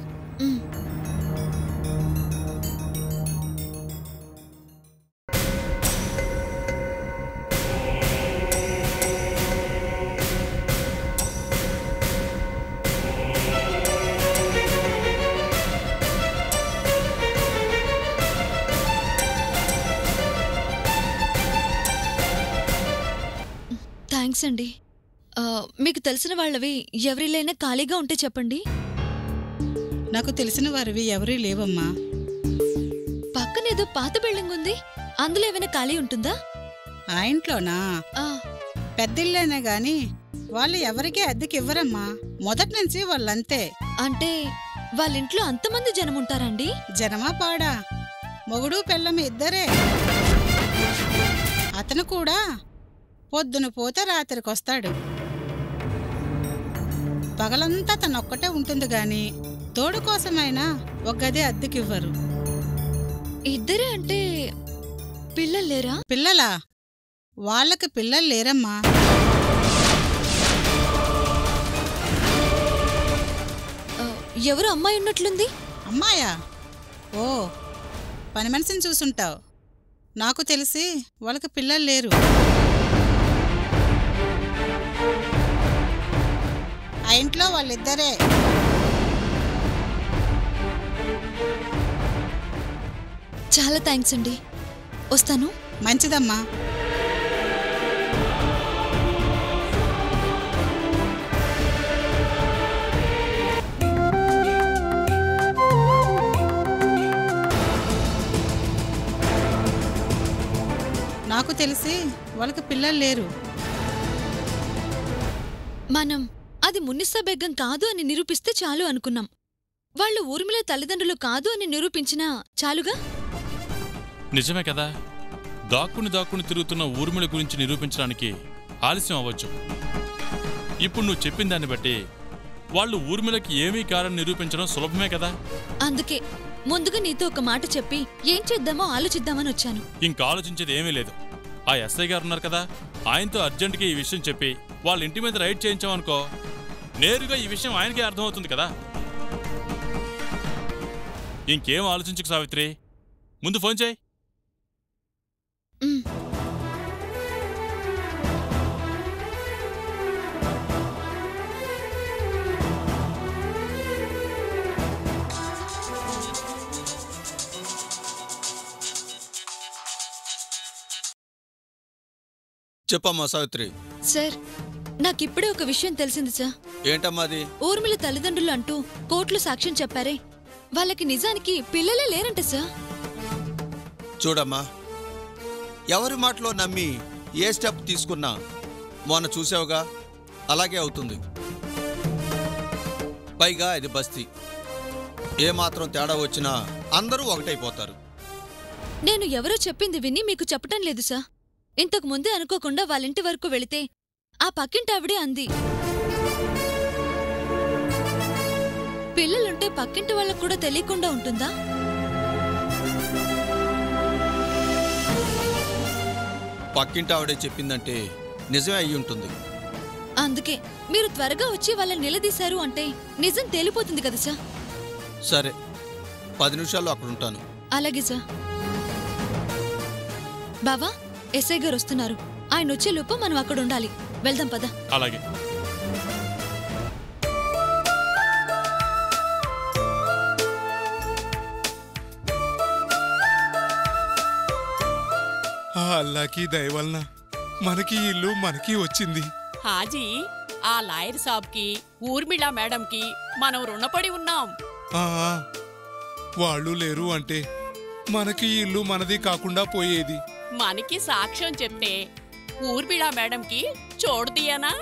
థ్యాంక్స్ అండి. మీకు తెలిసిన వాళ్ళవి ఎవరిలైనా ఖాళీగా ఉంటే చెప్పండి. నాకు తెలిసిన వారివి ఎవరీ లేవమ్మా. పక్కనేదో పాత బిల్డింగ్ ఉంది, అందులో ఏమైనా ఖాళీ ఉంటుందా? ఆ ఇంట్లోనా? పెద్దిల్లేనే గాని వాళ్ళు ఎవరికీ అద్దెకి ఇవ్వరమ్మా. మొదటి నుంచి వాళ్ళంతే. అంటే వాళ్ళింట్లో అంతమంది జనం ఉంటారండి? జనమా పాడా, మొగుడు పెళ్ళం ఇద్దరే. అతను కూడా పొద్దున పోతే రాత్రికొస్తాడు. పగలంతా తనొక్కటే ఉంటుంది గాని తోడు కోసమైనా ఒక గది అద్దెకివ్వరు. ఇద్దరే అంటే పిల్లలు లేరా? పిల్లలా? వాళ్ళకి పిల్లలు లేరమ్మా. ఎవరు అమ్మాయి ఉన్నట్లుంది? అమ్మాయా? ఓ, పని మనిషిని చూసుంటావు. నాకు తెలిసి వాళ్ళకి పిల్లలు లేరు. ఆ ఇంట్లో వాళ్ళిద్దరే. చాలా థ్యాంక్స్ అండి, వస్తాను. మంచిదమ్మా. నాకు తెలిసి వాళ్ళకి పిల్లలు లేరు. మనం అది మున్నిసా బేగం కాదు అని నిరూపిస్తే చాలు అనుకున్నాం. వాళ్ళు ఊర్మిళ తల్లిదండ్రులు కాదు అని నిరూపించినా చాలుగా. నిజమే కదా, దాక్కుని తిరుగుతున్న ఊర్మిళ గురించి నిరూపించడానికి ఆలస్యం అవ్వచ్చు. ఇప్పుడు నువ్వు చెప్పిన దాన్ని బట్టి వాళ్ళు ఊర్మిళకి ఏమీ కారని నిరూపించడం సులభమే కదా. అందుకే ముందుగా నీతో ఒక మాట చెప్పి ఏం చేద్దామో ఆలోచిద్దామని వచ్చాను. ఇంకా ఆలోచించేది ఏమీ లేదు. ఆ ఎస్ఐ గారు ఉన్నారు కదా, ఆయనతో అర్జెంటుగా ఈ విషయం చెప్పి వాళ్ళ ఇంటి మీద రైడ్ చేయించామనుకో, నేరుగా ఈ విషయం ఆయనకే అర్థమవుతుంది కదా. ఇంకేం ఆలోచించకు సావిత్రి, ముందు ఫోన్ చేయి. చెప్పమ్మా సావిత్రి. సార్, నాకిప్పుడే ఒక విషయం తెలిసింది సార్. ఏంటమ్మా అది? ఊర్మిళ తల్లిదండ్రులు అంటూ కోర్టులో సాక్ష్యం చెప్పారే, వాళ్ళకి నిజానికి పిల్లలే లేరంట సార్. చూడమ్మా, ఎవరి మాటలో నమ్మి ఏ స్టెప్ తీసుకున్నా మొన్న చూసావుగా, అలాగే అవుతుంది. పైగా ఇది బస్తీ, ఏమాత్రం తేడా వచ్చినా అందరూ ఒకటైపోతారు. నేను ఎవరో చెప్పింది విని మీకు చెప్పటం లేదు సార్. ఇంతకు ముందే అనుకోకుండా వాళ్ళింటి వరకు వెళితే ఆ పక్కింటావిడే అంది, పిల్లలుంటే పక్కింటి వాళ్ళకు కూడా తెలియకుండా ఉంటుందా? పక్కింటి ఆవిడే చెప్పిందంటే నిజమే అయ్యి ఉంటుంది. అందుకే మీరు త్వరగా వచ్చి వాళ్ళని నిలదీశారు అంటే నిజం తేలిపోతుంది కదా సార్. సరే, 10 నిమిషాల్లో అక్కడ ఉంటాను. అలాగే సార్. బావా, ఎస్ఐ గారు వస్తున్నారు. ఆయన వచ్చేలోపు మనం అక్కడ ఉండాలి. వెళ్దాం పద. అలాగే. ఆ అల్లాకి దయ వలన మనకి ఇల్లు మనకి వచ్చింది. హాజీ, ఆ లాయర్ సాబ్కి, ఊర్మిళ మేడంకి మనం రుణపడి ఉన్నాం. వాళ్ళు లేరు అంటే మనకి ఇల్లు మనది కాకుండా పోయేది. మనకి సాక్ష్యం చెప్తే ఊర్మిళ మేడంకి చోడుదియనా?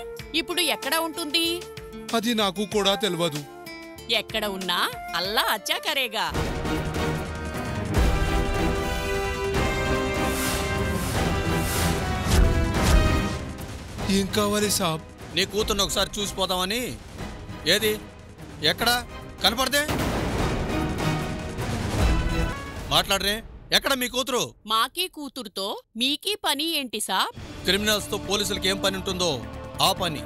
ఇప్పుడు ఎక్కడ ఉంటుంది? అది నాకు కూడా తెలియదు. ఎక్కడ ఉన్నా అల్లా అచ్చా కరేగా. ఏం కావాలి సాబ్? నీ కూతుర్ని ఒకసారి చూసిపోదామని. ఏది? ఎక్కడా కనపడదే? మాట్లాడరే, ఎక్కడ మీ కూతురు? మాకీ కూతురుతో మీకీ పని ఏంటి సాబ్? క్రిమినల్స్ తో పోలీసులకి ఏం పని ఉంటుందో ఆ పని.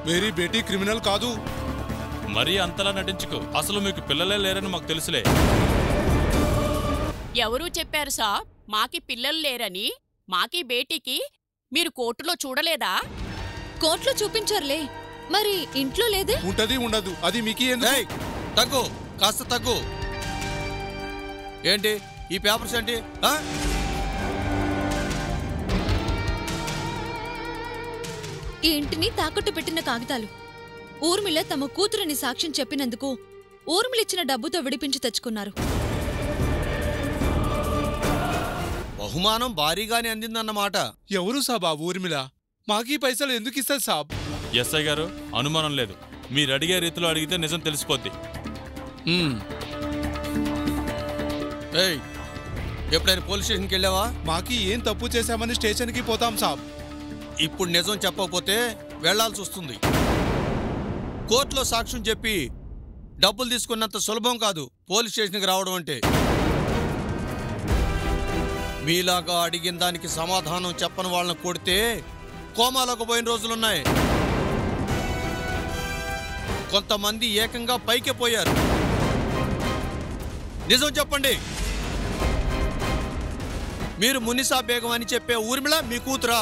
మేరీ బేటీ క్రిమినల్ కాదు. మరీ అంతలా నటించుకో, అసలు మీకు పిల్లలే లేరని మాకు తెలుసులే. ఎవరూ చెప్పారు సాబ్ మాకి పిల్లలు లేరని? మాకీ బేటీకి మీరు కోర్టులో చూడలేదా? కోర్టులో చూపించారులే, మరి ఇంట్లో లేదే? ఉంటది ఉండదు, అది మీకు ఎందుకు? తగ్గు, కాస్త తగ్గు. ఏంటి ఈ పేపర్స్ ఏంటి? ఈ ఇంటిని తాకట్టు పెట్టిన కాగితాలు. ఊర్మిళ తమ కూతురని సాక్ష్యం చెప్పినందుకు ఊర్మిళిచ్చిన డబ్బుతో విడిపించి తెచ్చుకున్నారు. బహుమానం భారీగానే అందిందన్నమాట. ఎవరు సాబ్ ఆ ఊర్మిళ? మాకీ పైసలు ఎందుకు ఇస్తారు సాబ్? ఎస్ఐ గారు, అనుమానం లేదు. మీరు అడిగే రీతిలో అడిగితే నిజం తెలిసిపోద్ది. ఎప్పుడైనా పోలీస్ స్టేషన్కి వెళ్ళావా? మాకి ఏం తప్పు చేశామని స్టేషన్కి పోతాం సాబ్. ఇప్పుడు నిజం చెప్పకపోతే వెళ్లాల్సి వస్తుంది. కోర్టులో సాక్ష్యం చెప్పి డబ్బులు తీసుకున్నంత సులభం కాదు పోలీస్ స్టేషన్కి రావడం అంటే. మీలాగా అడిగిన దానికి సమాధానం చెప్పని వాళ్ళని కొడితే కోమాలోకి పోయిన రోజులున్నాయి. కొంతమంది ఏకంగా పైకే పోయారు. నిజం చెప్పండి, మీరు మునిసా బేగం అని చెప్పే ఊర్మిళ మీ కూతురా?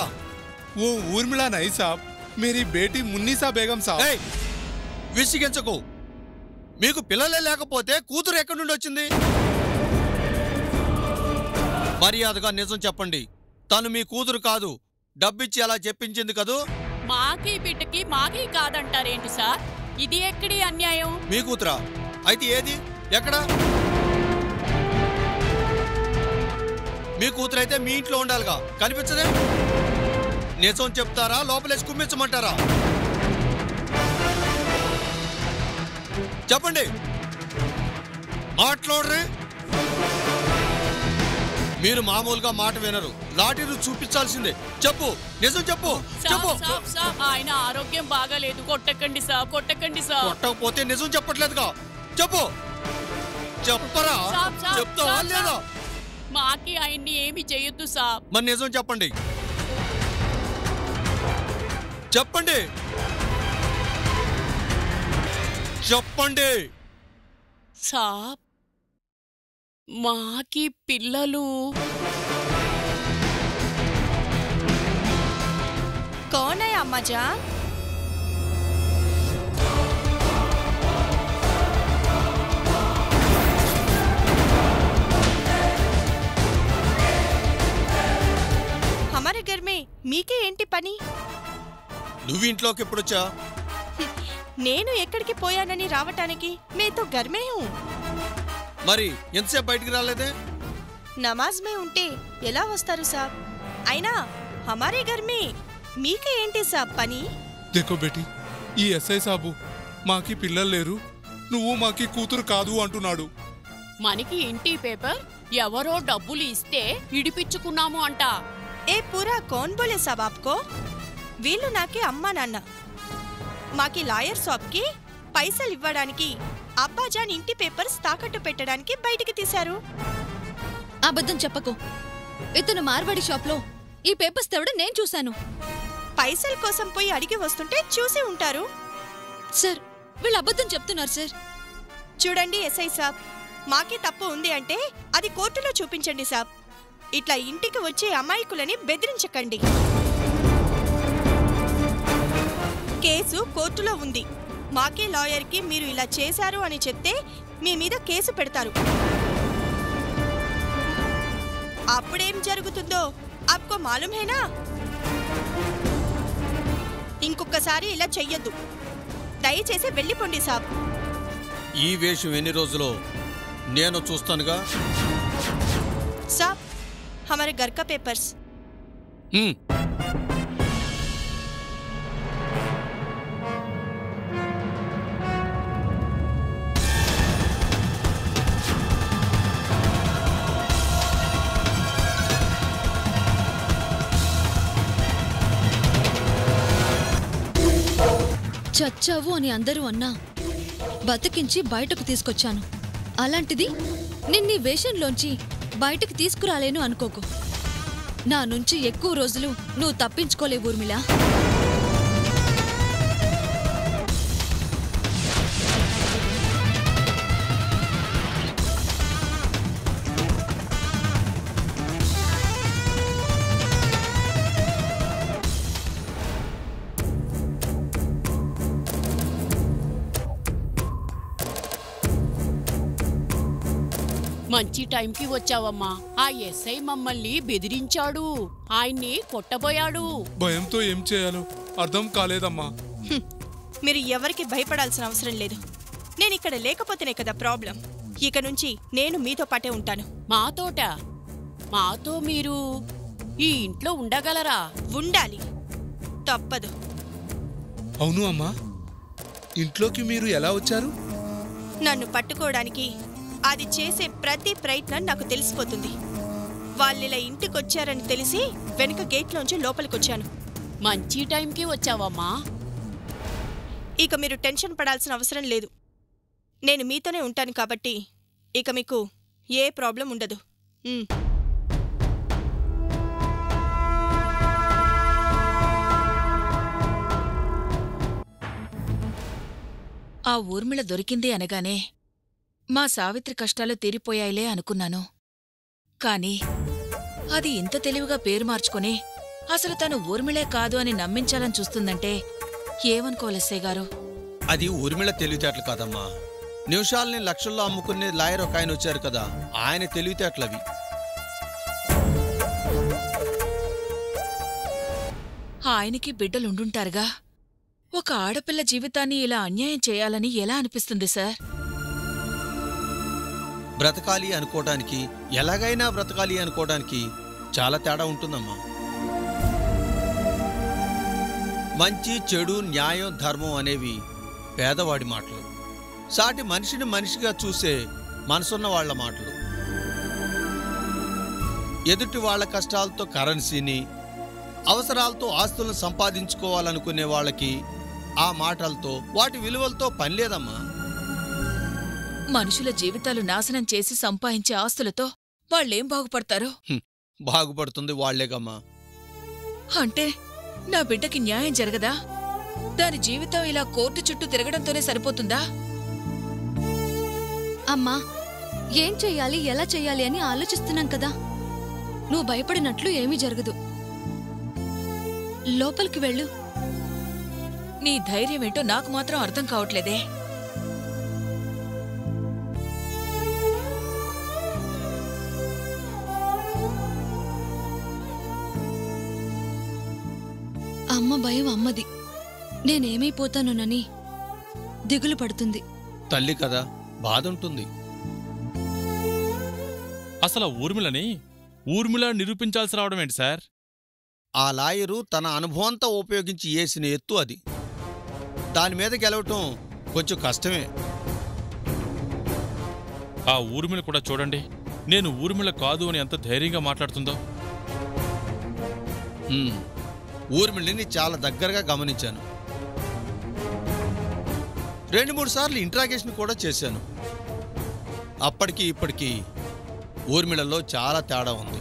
ఓ ఊర్మిళ నై సాబ్, మేరీ బేటీ మున్నీసా బేగం సాబ్. విసిగించకు. మీకు పిల్లలే లేకపోతే కూతురు ఎక్కడి నుండి వచ్చింది? మర్యాదగా నిజం చెప్పండి. తను మీ కూతురు కాదు, డబ్బిచ్చి అలా చెప్పించింది కదూ? మాకీ బిడ్డకి మాకీ కాదంటారేంటి సార్? ఇది ఎక్కడి అన్యాయం? మీ కూతురా? అయితే ఏది? ఎక్కడ? మీ కూతురైతే మీ ఇంట్లో ఉండాలిగా, కనిపించదే? నిజం చెప్తారా లోపలేసి కుమ్మించమంటారా? చెప్పండి, మాట్లాడరే. మీరు మామూలుగా మాట వినరు. లాఠీలు చూపించాల్సిందే. చెప్పు, నిజం చెప్పు. చెప్పు. ఆయన ఆరోగ్యం బాగాలేదు. కొట్టకండి సాబ్, కొట్టకండి సాబ్. కొట్టకపోతే నిజం చెప్పట్లేదుగా. చెప్పు. చెప్పరా? చెప్తావా లేదా? మాకి ఆయన్ని ఏమి చేయొద్దు సాబ్. మరి నిజం చెప్పండి. చెప్పండి. చెప్పండి సాబ్. మాకి పిల్లలు. कौन है अम्मा जान? हमारे घर में మీకే ఏంటి పని? నువ్వు ఇంట్లోకి ఎప్పుడొచ్చా? నేను ఎక్కడికి పోయానని రావటానికి मैं तो घर में हूँ. మరి ఎంతసేపు బయటికి రాలేదే? నమాజ్ మే ఉంటే ఎలా వస్తారు సాబ్? అయినా हमारे घर में మీకే ఏంటి సాబ్ పని? देखो बेटी, ఈ ఎస్ఐ సాబు మాకి పిల్లలు లేరు, నువ్వు మాకి కూతురు కాదు అంటున్నాడు. మనకి ఇంటి పేపర్ ఎవరో డబ్బులు ఇస్తే ఇడిపించుకున్నాము అంట. ఏ పూరా కౌన్ బోలే సాబ్ ఆప్కో? వీళ్ళు నాకే అమ్మా నాన్న. మాకి లాయర్ సాబ్కి పైసలు ఇవ్వడానికి అబ్బాజాన్ ఇంటి పేపర్స్ తాకట్టు పెట్టడానికి బయటికి తీశారు. అబద్ధం చెప్పకు. ఇతను మార్వాడి షాప్లో ఈ పేపర్స్ తేవడం నేను చూశాను. పైసల కోసం పోయి అడిగి వస్తుంటే చూసి ఉంటారు. సార్, వీళ్ళు అబద్ధం చెప్తున్నారు సార్. చూడండి ఎస్ఐ సాబ్, మాకే తప్పు ఉంది అంటే అది కోర్టులో చూపించండి సాబ్. ఇట్లా ఇంటికి వచ్చే అమాయకులని బెదిరించకండి. కేసు కోర్టులో ఉంది. మాకే లాయర్కి మీరు ఇలా చేశారు అని చెప్తే మీ మీద కేసు పెడతారు. అప్పుడేం జరుగుతుందో ఆప్కో మాలూమ్ హేనా? ఇంకొకసారి ఇలా చెయ్యొద్దు. దయచేసి వెళ్ళిపోండి సాబ్. ఈ వేషం ఎన్ని రోజులో నేను చూస్తానుగా. సాబ్, हमारे घर का पेपर्स. చచ్చావు అని అందరూ అన్నా బతికించి బయటకు తీసుకొచ్చాను. అలాంటిది నిన్నీ వేషంలోంచి బయటకు తీసుకురాలేను అనుకోకు. నా నుంచి ఎక్కువ రోజులు నువ్వు తప్పించుకోలేవు ఊర్మిళ. మంచి టైంకి వచ్చావమ్మా. ఆ ఎస్ఐ మమ్మల్ని బెదిరించాడు. ఆయన్ని కొట్టబోయాడు. భయంతో ఏం చేయాలో అర్థం కాలేదమ్మా. మీరు ఎవరికి భయపడాల్సిన అవసరం లేదు. నేను ఇక్కడ లేకపోతేనే కదా ప్రాబ్లం. ఇక నుంచి నేను మీతో పాటే ఉంటాను. మాతో మీరు ఈ ఇంట్లో ఉండగలరా? ఉండాలి, తప్పదు. అవును అమ్మా, ఇంట్లోకి మీరు ఎలా వచ్చారు? నన్ను పట్టుకోవడానికి అది చేసే ప్రతి ప్రయత్నం నాకు తెలిసిపోతుంది. వాళ్ళిలా ఇంటికొచ్చారని తెలిసి వెనుక గేట్లోంచి లోపలికొచ్చాను. మంచి టైంకి వచ్చావమ్మా. ఇక మీరు టెన్షన్ పడాల్సిన అవసరం లేదు. నేను మీతోనే ఉంటాను కాబట్టి ఇక మీకు ఏ ప్రాబ్లం ఉండదు. ఆ ఊర్మిళ దొరికింది అనగానే మా సావిత్రి కష్టాలు తీరిపోయాయిలే అనుకున్నాను. కాని అది ఇంత తెలివిగా పేరు మార్చుకుని అసలు తను ఊర్మిళే కాదు అని నమ్మించాలని చూస్తుందంటే ఏమనుకోలేసే గారు? అది ఊర్మిళ తెలివితేటలు కాదమ్మా. నిమిషాలని లక్షల్లో అమ్ముకునే లాయర్ ఒక ఆయన వచ్చారు కదా, ఆయన తెలివితేటలవి. ఆయనకి బిడ్డలుండుంటారుగా. ఒక ఆడపిల్ల జీవితాన్ని ఇలా అన్యాయం చేయాలని ఎలా అనిపిస్తుంది సార్? బ్రతకాలి అనుకోవడానికి, ఎలాగైనా బ్రతకాలి అనుకోవడానికి చాలా తేడా ఉంటుందమ్మా. మంచి చెడు, న్యాయం, ధర్మం అనేవి పేదవాడి మాటలు. సాటి మనిషిని మనిషిగా చూసే మనసున్న వాళ్ల మాటలు. ఎదుటి వాళ్ళ కష్టాలతో కరెన్సీని, అవసరాలతో ఆస్తులను సంపాదించుకోవాలనుకునే వాళ్ళకి ఆ మాటలతో, వాటి విలువలతో పని లేదమ్మా. మనుషుల జీవితాలు నాశనం చేసి సంపాదించే ఆస్తులతో వాళ్ళేం బాగుపడతారు? బాగుపడుతుంది వాళ్లేగమ్మా. అంటే నా బిడ్డకి న్యాయం జరగదా? దాని జీవితం ఇలా కోర్టు చుట్టూ తిరగడంతోనే సరిపోతుందా? అమ్మా, ఏం చెయ్యాలి, ఎలా చెయ్యాలి అని ఆలోచిస్తున్నాం కదా. నువ్వు భయపడినట్లు ఏమీ జరగదు. లోపలికి వెళ్ళు. నీ ధైర్యమేంటో నాకు మాత్రం అర్థం కావట్లేదే. అమ్మ భయం అమ్మది. నేనేమైపోతానోనని దిగులు పడుతుంది. తల్లి కదా, బాధ ఉంటుంది. అసలు ఊర్మిళ నిరూపించాల్సి రావడం ఏంటి సార్? ఆ లాయరు తన అనుభవంతో ఉపయోగించి వేసిన ఎత్తు అది. దాని మీద గెలవటం కొంచెం కష్టమే. ఆ ఊర్మిళ కూడా చూడండి, నేను ఊర్మిళ కాదు అని ఎంత ధైర్యంగా మాట్లాడుతుందో. ఊర్మిళని చాలా దగ్గరగా గమనించాను. 2-3 సార్లు ఇంట్రాగేషన్ కూడా చేశాను. అప్పటికి ఇప్పటికీ ఊర్మిళలో చాలా తేడా ఉంది.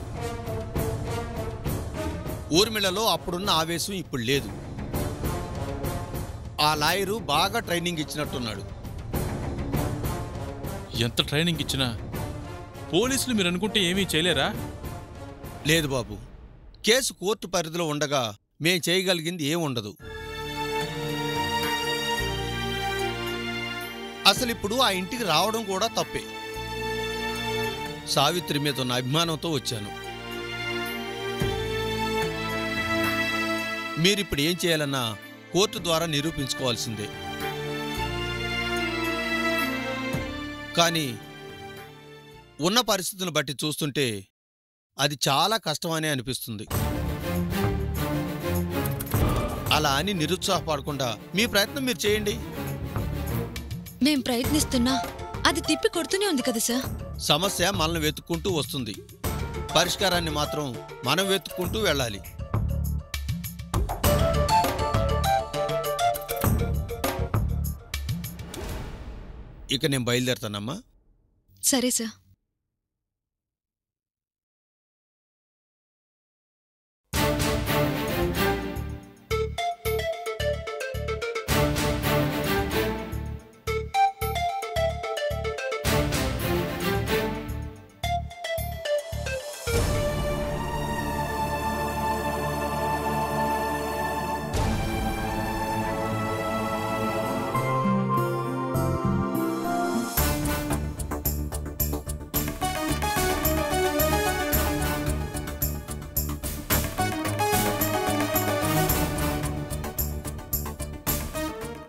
ఊర్మిళలో అప్పుడున్న ఆవేశం ఇప్పుడు లేదు. ఆ లాయరు బాగా ట్రైనింగ్ ఇచ్చినట్టున్నాడు. ఎంత ట్రైనింగ్ ఇచ్చినా పోలీసులు మీరు అనుకుంటే ఏమీ చేయలేరా? లేదు బాబు, కేసు కోర్టు పరిధిలో ఉండగా మేం చేయగలిగింది ఏముండదు. అసలిప్పుడు ఆ ఇంటికి రావడం కూడా తప్పే. సావిత్రి మీద ఉన్న అభిమానంతో వచ్చాను. మీరిప్పుడు ఏం చేయాలన్నా కోర్టు ద్వారా నిరూపించుకోవాల్సిందే. కానీ ఉన్న పరిస్థితులను బట్టి చూస్తుంటే అది చాలా కష్టమనే అనిపిస్తుంది. అలా అని నిరుత్సాహపడకుండా మీ ప్రయత్నం మీరు చేయండి. మేం ప్రయత్నిస్తున్నా అది తిప్పి కొడుతూనే ఉంది కదా సార్. సమస్య మనల్ని వెతుక్కుంటూ వస్తుంది. పరిష్కారాన్ని మాత్రం మనం వెతుక్కుంటూ వెళ్ళాలి. ఇక నేను బయలుదేరుతానమ్మా. సరే సార్.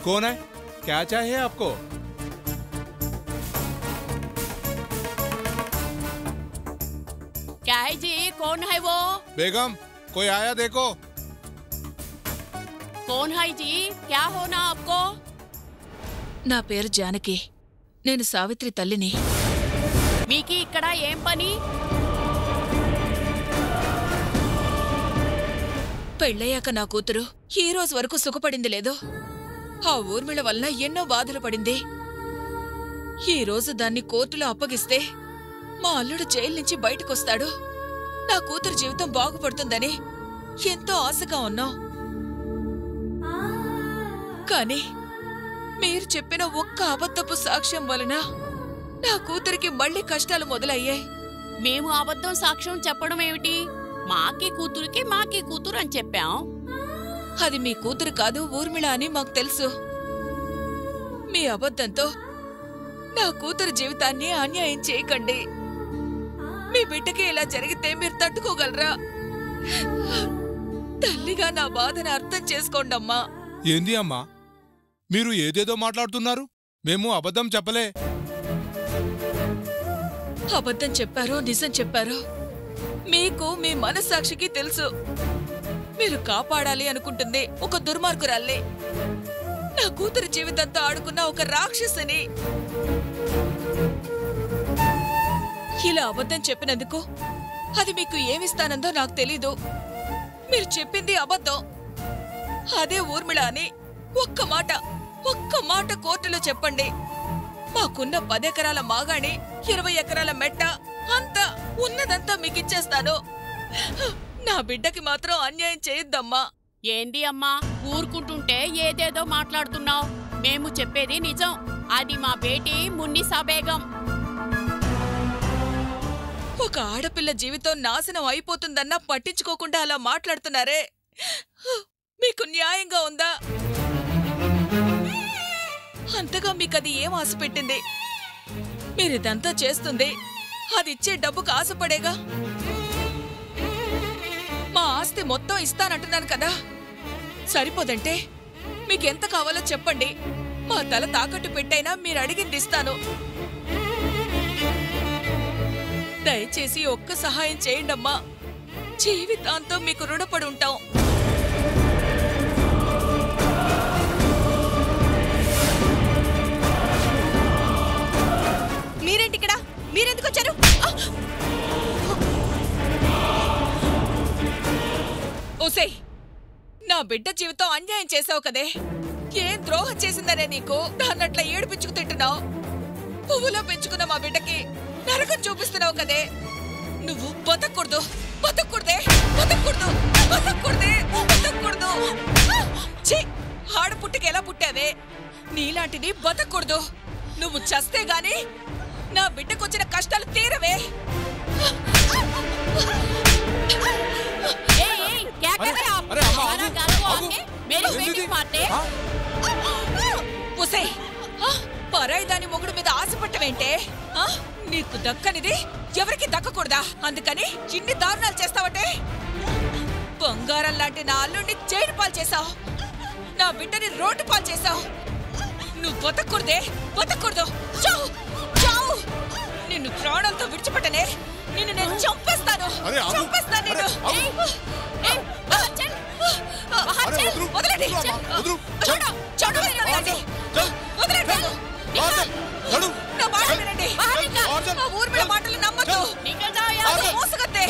कौन है? क्या चाहिए आपको? क्या है जी? कौन है वो? बेगम, कोई आया देखो. कौन है जी? क्या होना आपको? నా పేరు జానకి. నేను సావిత్రి తల్లిని. మీకి ఇక్కడ ఏం పని? పెళ్ళయ్యాక నా కూతురు ఈ రోజు వరకు సుఖపడింది లేదు. ఆ ఊర్మిళ వల్ల ఎన్నో బాధలు పడింది. ఈ రోజు దాన్ని కోర్టులో అప్పగిస్తే మా అల్లుడు జైలు నుంచి బయటకొస్తాడు. నా కూతురు జీవితం బాగుపడుతుందని ఎంతో ఆశగా ఉన్నాం. కాని మీరు చెప్పిన ఒక్క అబద్ధపు సాక్ష్యం వలన నా కూతురికి మళ్ళీ కష్టాలు మొదలయ్యాయి. మేము అబద్ధం సాక్ష్యం చెప్పడం ఏమిటి? మాకి కూతురు అని చెప్పాం. అది మీ కూతురు కాదు, ఊర్మిళ అని మాకు తెలుసు. మీ అబద్ధంతో నా కూతురు జీవితాన్ని అన్యాయం చేయకండి. మీ బిడ్డకి ఇలా జరిగితే మీరు తట్టుకోగలరా? తల్లిగా నా బాధను అర్థం చేసుకోండమ్మా. ఏంది అమ్మా, మీరు ఏదేదో మాట్లాడుతున్నారు? మేము అబద్ధం చెప్పలే. అబద్ధం చెప్పారో నిజం చెప్పారో మీకు మీ మనస్సాక్షికి తెలుసు. మీరు కాపాడాలి అనుకుంటుంది ఒక దుర్మార్గురాల్ని, నా కూతురు జీవితంతో ఆడుకున్న ఒక రాక్షసుని. ఇలా అబద్ధం చెప్పినందుకు అది మీకు ఏమిస్తానందో నాకు తెలీదు. మీరు చెప్పింది అబద్ధం. అదే ఊర్మిళ అని ఒక్క మాట కోర్టులో చెప్పండి. మాకున్న 10 ఎకరాల మాగాణి, 20 ఎకరాల మెట్ట అంతా ఉన్నదంతా మీకిచ్చేస్తాను. నా బిడ్డకి మాత్రం అన్యాయం చేయొద్దమ్మా. ఏంది అమ్మా ఊరుకుంటుంటే ఏదేదో మాట్లాడుతున్నావు? మేము చెప్పేది నిజం. అది మా బేటీ మున్నిసా బేగం. ఒక ఆడపిల్ల జీవితం నాశనం అయిపోతుందన్నా పట్టించుకోకుండా అలా మాట్లాడుతున్నారే, మీకు న్యాయంగా ఉందా? అంతగా మీకది ఏం ఆశ పెట్టింది? మీరిదంతా చేస్తుంది అదిచ్చే డబ్బుకు ఆశపడేగా. మా ఆస్తి మొత్తం ఇస్తానంటున్నాను కదా, సరిపోదంటే మీకెంత కావాలో చెప్పండి. మా తల తాకట్టు పెట్టైనా మీరు అడిగింది ఇస్తాను. దయచేసి ఒక్క సహాయం చేయండమ్మా. జీవితాంతం మీకు రుణపడి ఉంటాం. మీరేంటి ఇక్కడ? మీరెందుకు వచ్చారు? ఓసేయ్, నా బిడ్డ జీవితం అన్యాయం చేసావు కదే. ఏం ద్రోహం చేసిందనే నీకు దాన్నట్లా ఏడిపించుకు తింటున్నావు. పువ్వులో పెంచుకున్న మా బిడ్డకి నరకం చూపిస్తున్నావు కదే. నువ్వు బతకూడదు, బతకూడదే, బతకూడదు, బతకూడదే, బతకూడదు. ఛీ, ఆడపుట్టికి ఎలా పుట్టావే? నీలాంటిది బతకూడదు. నువ్వు చస్తే గాని నా బిడ్డకొచ్చిన కష్టాలు తీరవే. పరాయి దాని మొగుడు మీద ఆశపట్టవేంటే? నీకు దక్కనిది ఎవరికి దక్కకూడదా? అందుకని ఇన్ని దారుణాలు చేస్తావటే? బంగారం లాంటి నా అల్లుడిని జైలు పాలు చేశావు, నా బిడ్డని రోడ్డు పాలు చేశావు. నువ్వు బతకూడదే, బతకూడదు. చావు, చావు. నిన్ను ప్రాణాలతో విడిచిపెట్టనే. నిన్ను నేను చంపేస్తాను, చంపేస్తాను నిన్ను. వదలండి, నా మాట వినండి. మా ఊర్మిళ మాటలు నమ్మద్దు. మోసగత్తే,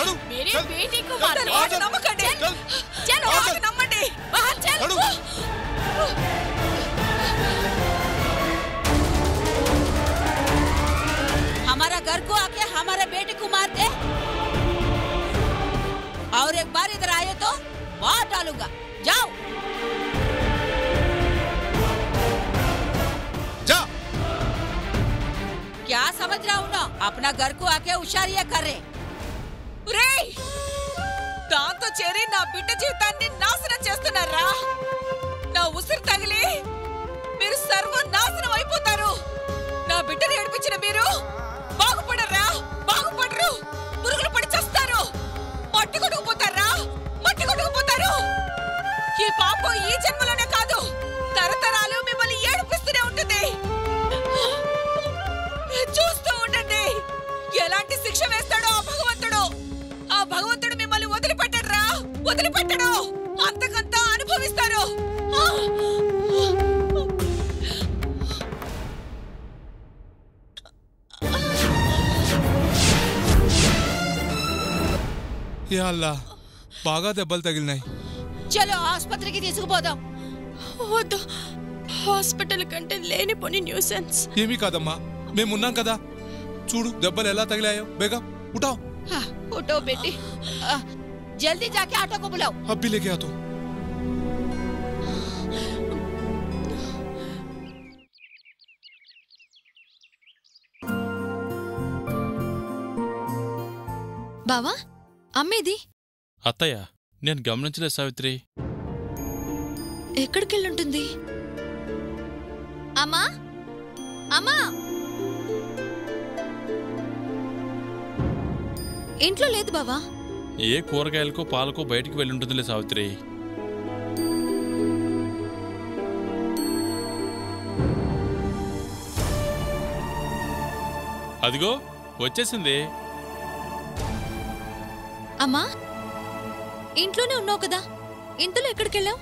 నమ్మకండి, నమ్మండి. हमारा घर को आके हमारे बेटे को मार दे और एक बार इधर आए तो मार डालूंगा. जाओ. जा. क्या समझ रहा हूँ ना? अपना घर को आके होशियारियां कर रहे. దాంతో చేరి నా బిడ్డ జీవితాన్ని నాశనం చేస్తున్నారా? నా ఉసిరు తగిలి మీరు సర్వనాశనం అయిపోతారు. నా బిడ్డని ఏడిపించిన మీరు బాగుపడరా? బాగుపడరు. పురుగులు పడి చేస్తారు. మట్టి కొట్టుకుపోతారా? మట్టి కొట్టుకుపోతారు. ఈ పాపం ఈ జన్మలోనే కాదు, తరతరాలు మిమ్మల్ని ఏడిపిస్తూనే ఉంటుంది. చూస్తూ ఉండండి ఎలాంటి శిక్ష వేస్తాడో ఆ భగవంతుడు. ఆ భగవంతుడు మిమ్మల్ని వదిలిపెట్టడురా, వదిలిపెట్టడు. అంతకంతా అనుభవిస్తారు. యా అల్లా, బాగా దెబ్బలు తగిలినాయి. చలో ఆసుపత్రికి తీసుకుపోదాం. వద్దు, హాస్పిటల్ కంటే లేనిపోని న్యూసెన్స్. ఏమీ కాదమ్మా, మేమున్నాం కదా. చూడు దెబ్బలు ఎలా తగిలాయో. బేగా ఉఠాओ. उठो बेटी, जल्दी जाके ऑटो को बुलाओ. अब भी लेके आ तो. బావా, అమ్మేది? అత్తయ్య, నేను గమనించలేదు సావిత్రి. ఎక్కడికెళ్ళుంటుంది? అమ్మా, అమ్మా, ఇంట్లో లేదు బావా. ఏ కూరగాయలకో పాలకో బయటికి వెళ్ళుంటుందిలే సావిత్రి. అదిగో వచ్చేసింది. అమ్మా, ఇంట్లోనే ఉన్నావు కదా, ఇంతలో ఎక్కడికెళ్ళావు?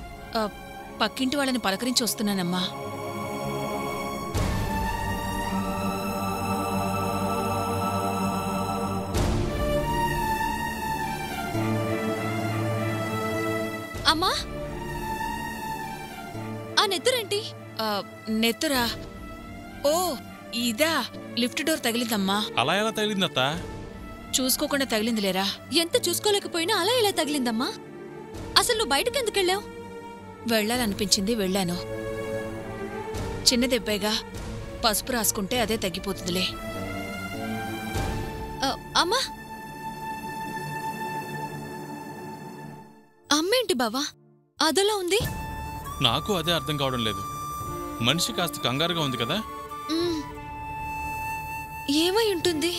పక్కింటి వాళ్ళని పలకరించి వస్తున్నానమ్మా. అమ్మా ఆ నెత్తురేంటి? నెత్తురా? ఓ ఇదా, లిఫ్ట్ డోర్ తగిలిందమ్మా. అలా ఎలా తగిలిందత్తా? చూసుకోకుండా తగిలిందిలేరా. ఎంత చూసుకోలేకపోయినా అలా ఎలా తగిలిందమ్మా? అసలు నువ్వు బయటకెందుకెళ్ళావు? వెళ్ళాలనిపించింది, వెళ్ళాను. చిన్న దెబ్బేగా, పసుపు రాసుకుంటే అదే తగ్గిపోతుందిలే. అమ్మా అమ్మేంటి బావా అదోలా ఉంది? నాకు అదే అర్థం కావడం లేదు. మనిషి కాస్త కంగారుగా ఉంది కదా. ఏమై ఉంటుంది?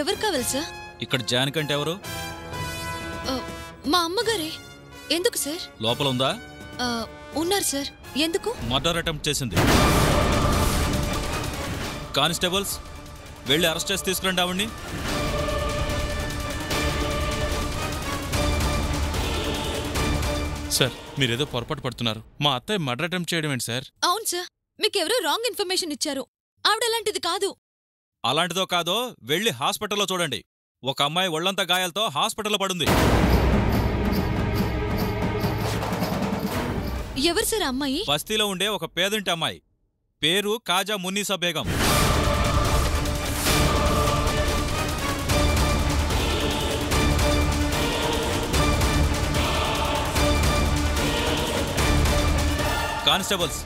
ఎవరు కావాలి సార్? ఇక్కడ జానకంటే ఎవరు? మా అమ్మగారే. ఎందుకు సార్? లోపల ఉందా? ఉన్నారు సార్. ఎందుకు? మర్డర్ అటెంప్ట్ చేసింది. కానిస్టేబుల్స్ వెళ్ళి అరెస్ట్ చేసి తీసుకురండి ఆవిడ్ని. సార్, మీరేదో పొరపాటు పడుతున్నారు. మా అత్తయ్య మర్డర్ అటెంప్ట్ చేయడం ఏంటి సార్? అవును సార్, మీకెవరో రాంగ్ ఇన్ఫర్మేషన్ ఇచ్చారు. ఆవిడ అలాంటిది కాదు. అలాంటిదో కాదో వెళ్ళి హాస్పిటల్లో చూడండి. ఒక అమ్మాయి ఒళ్లంతా గాయాలతో హాస్పిటల్లో పడుంది. ఎవరు సార్ అమ్మాయి? బస్తీలో ఉండే ఒక పేదింటి అమ్మాయి. పేరు కాజా మున్నీసా బేగం. కానిస్టేబుల్స్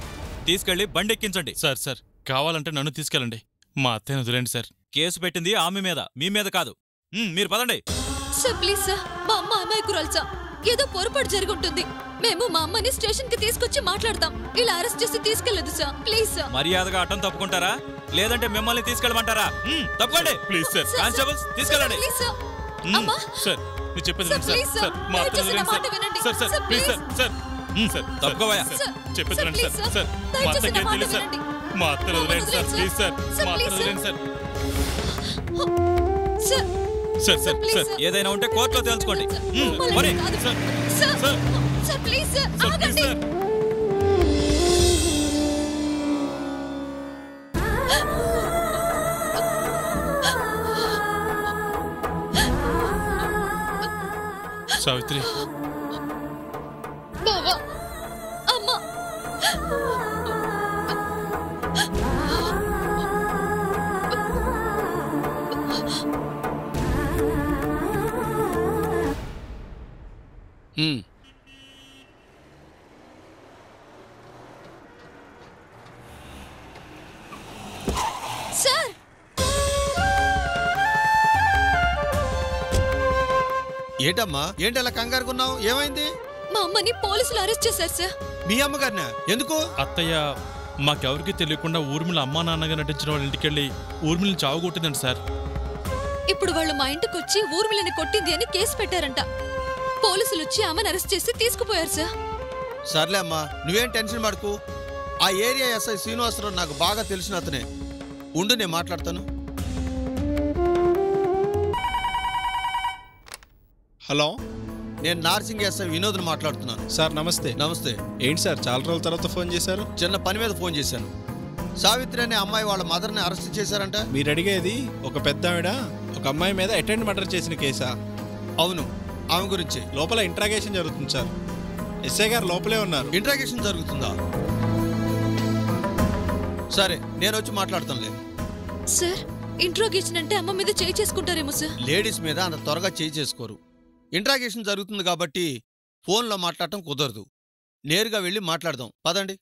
తీసుకెళ్లి బండెక్కించండి. సార్ సార్, కావాలంటే నన్ను తీసుకెళ్ళండి. మా అత్తయ్యను వదిలేండి సార్. కేసు పెట్టింది ఆమె మీద, మీ మీద కాదు. మీరు పదండి. సార్ ప్లీజ్ సార్, మా అమ్మ అమాయకురాలు సార్. ఏదో పొరపాటు జరుగుంటుంది. మేము మా అమ్మని స్టేషన్ కి తీసుకొచ్చి మాట్లాడతాం. ఇలా అరెస్ట్ చేసి తీసుకెళ్లదు సార్. Please sir. మర్యాదగా అడ్డం తప్పుకుంటారా లేదంటే మిమ్మల్ని తీసుకెళ్ళమంటారా? తప్పండి ప్లీజ్ సార్. కానిస్టేబుల్స్ తీసుకెళ్ళండి. సార్ మీరు చెప్పేది సార్. మా అత్తయ్యను వదిలేండి sir. Sir please sir. Sir sir తప్పుకోవయ్యా. చెప్పేది సార్. సార్ మా అత్తయ్యకి ఏం తెలియదు సార్. మా అత్తయ్యను వదిలేండి సార్. Please sir. మా అత్తయ్యను వదిలేండి సార్. సార్ సార్ సార్ ఏదైనా ఉంటే కోర్టులో తెలుసుకోండి. మరి సార్ సార్ ప్లీజ్ సార్ ఆగండి. సావిత్రి, బావా, అమ్మ. సార్ ఏంటమ్మా, ఏంటి అలా కంగారుకున్నావు? ఏమైంది? మా అమ్మని పోలీసులు అరెస్ట్ చేశారు సార్. మీ అమ్మగారినా? ఎందుకు? అత్తయ్య మాకెవరికి తెలియకుండా ఊర్మిళ అమ్మా నాన్నగా నటించిన వాళ్ళ ఇంటికెళ్ళి ఊర్మిళని చావుకొట్టిందండి సార్. ఇప్పుడు వాళ్ళు మా ఇంటికి వచ్చి ఊర్మిళని కొట్టింది అని కేసు పెట్టారంట. పోలీసులు వచ్చి అమ్మని అరెస్ట్ చేసి తీసుకుపోయారు సార్. సర్లే అమ్మా, నువ్వేం టెన్షన్ పడకు. ఆ ఏరియా ఎస్ఐ శ్రీనివాసరావు నాకు బాగా తెలిసిన అతనే. ఉండు, నేను మాట్లాడతాను. హలో, నేను నార్సింగ్ ఎస్ఐ వినోద్ని మాట్లాడుతున్నాను. సార్ నమస్తే. నమస్తే. ఏంటి సార్ చాలా రోజుల తర్వాత ఫోన్ చేశారు? చిన్న పని మీద ఫోన్ చేశాను. సావిత్రి అనే అమ్మాయి వాళ్ళ మదర్ని అరెస్ట్ చేశారంట. మీరు అడిగేది ఒక పెద్ద ఆవిడ ఒక అమ్మాయి మీద అటెండ్ మర్డర్ చేసిన కేసా? అవును, ఆమె గురించి. లోపల ఇంట్రాగేషన్ జరుగుతుంది సార్. ఎస్ఐ గారు లోపలే ఉన్నారు. ఇంట్రాగేషన్ జరుగుతుందా? సరే, నేను వచ్చి మాట్లాడతానులే. సార్, ఇంట్రోగేషన్ అంటే అమ్మ మీద చేయి చేసుకుంటారేమో సార్. లేడీస్ మీద అంత త్వరగా చేయి చేసుకోరు. ఇంట్రాగేషన్ జరుగుతుంది కాబట్టి ఫోన్లో మాట్లాడటం కుదరదు. నేరుగా వెళ్ళి మాట్లాడదాం. పదండి.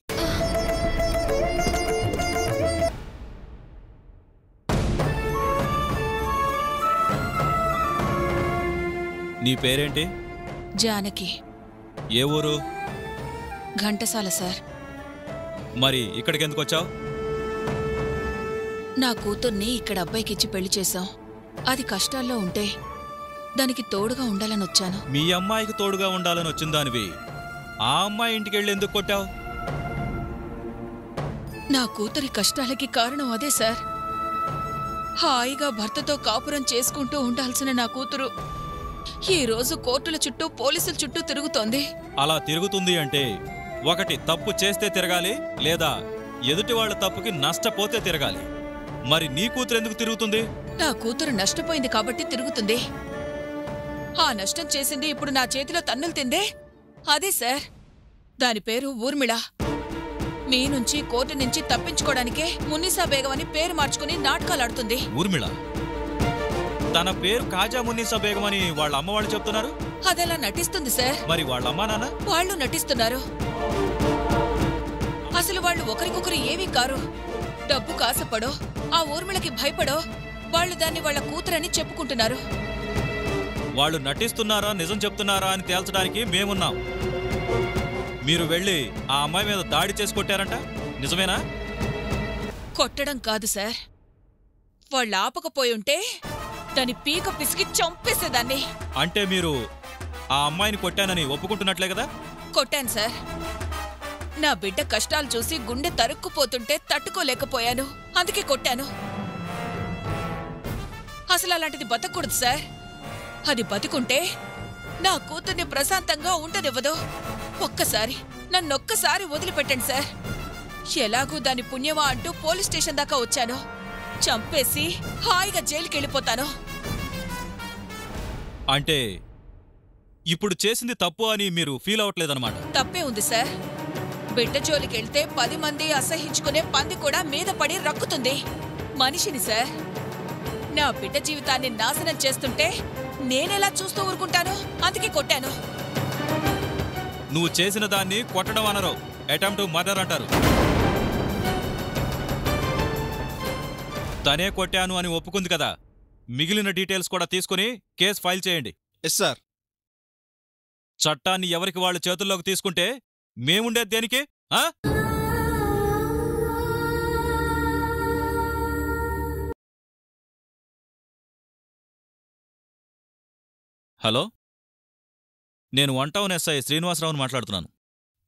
నీ పేరేంటి? జానకి. ఏ ఊరు? ఘంటసాల సార్. మరి ఇక్కడికి ఎందుకు వచ్చావు? నా కూతుర్ని ఇక్కడ అబ్బాయికిచ్చి పెళ్లి చేశాం. అది కష్టాల్లో ఉంటే దానికి తోడుగా ఉండాలని వచ్చాను. మీ అమ్మాయికి తోడుగా ఉండాలని వచ్చిందానివి ఆ అమ్మాయి ఇంటికెళ్ళి ఎందుకు కొట్టావు? నా కూతురి కష్టాలకి కారణం అదే సార్. హాయిగా భర్తతో కాపురం చేసుకుంటూ ఉండాల్సిన నా కూతురు ఈ రోజు కోర్టుల చుట్టూ పోలీసుల చుట్టూ తిరుగుతోంది. అలా తిరుగుతుంది అంటే ఒకటి తప్పు చేస్తే తిరగాలి, లేదా ఎదుటి వాళ్ళ తప్పుకి నష్టపోతే తిరగాలి. మరి నీ కూతురు ఎందుకు తిరుగుతుంది? నా కూతురు నష్టపోయింది కాబట్టి తిరుగుతుంది. ఆ నష్టం చేసింది ఇప్పుడు నా చేతిలో తన్నులు తిందే అదే సార్. దాని పేరు ఊర్మిళ. మీ నుంచి కోర్టు నుంచి తప్పించుకోవడానికే మున్నిసా బేగం అని పేరు మార్చుకుని నాటకాలాడుతుంది. ఊర్మిళ తన పేరు కాజా మున్నీసా బేగం అని వాళ్ళ అమ్మ వాళ్ళు చెప్తున్నారు. అదెలా నటిస్తుంది సార్? మరి వాళ్ళ అమ్మా నాన్న? వాళ్ళు నటిస్తున్నారు. అసలు వాళ్ళు ఒకరికొకరు ఏమీ కారు. డబ్బు కాసపడో ఆ ఊర్మిళకి భయపడో వాళ్ళు దాన్ని వాళ్ళ కూతురని చెప్పుకుంటున్నారు. వాళ్ళు నటిస్తున్నారా నిజం చెప్తున్నారా అని తేల్చడానికి మేమున్నాం. మీరు వెళ్ళి ఆ అమ్మాయి మీద దాడి చేసి కొట్టారంట, నిజమేనా? కొట్టడం కాదు సార్. వాళ్ళు ఆపకపోయుంటే దాని పీక పిసికి చంపేసేదాన్ని. అంటే మీరు ఆ అమ్మాయిని కొట్టానని ఒప్పుకుంటున్నట్లే కదా? కొట్టాను సార్. నా బిడ్డ కష్టాలు చూసి గుండె తరుక్కుపోతుంటే తట్టుకోలేకపోయాను, అందుకే కొట్టాను. అసలు అలాంటిది బతకూడదు సార్. అది బతుకుంటే నా కూతుర్ని ప్రశాంతంగా ఉండనివ్వదు. ఒక్కసారి నన్నొక్కసారి వదిలిపెట్టండి సార్. ఎలాగూ దాని పుణ్యమా అంటూ పోలీస్ స్టేషన్ దాకా వచ్చాను. చంపేసి హాయిగా జైలుకి వెళ్ళిపోతాను. అంటే ఇప్పుడు చేసింది తప్పు అని మీరు ఫీల్ అవ్వట్లేదన్నమాట? తప్పే ఉంది సార్. బిడ్డ జోలికెళ్తే 10 మంది అసహించుకునే పంది కూడా మీద పడి రక్కుతుంది. మనిషిని సార్. నా బిడ్డ జీవితాన్ని నాశనం చేస్తుంటే నేనెలా చూస్తూ ఊరుకుంటాను? అందుకే కొట్టాను. నువ్వు చేసిన దాన్ని కొట్టడం అనరు, అటెంప్ట్ మర్డర్ అంటారు. తనే కొట్టాను అని ఒప్పుకుంది కదా, మిగిలిన డీటెయిల్స్ కూడా తీసుకుని కేసు ఫైల్ చేయండి. Yes sir. చట్టాన్ని ఎవరికి వాళ్ళు చేతుల్లోకి తీసుకుంటే మేముండేది దేనికి? హలో, నేను 1 టౌన్ ఎస్ఐ శ్రీనివాసరావుని మాట్లాడుతున్నాను.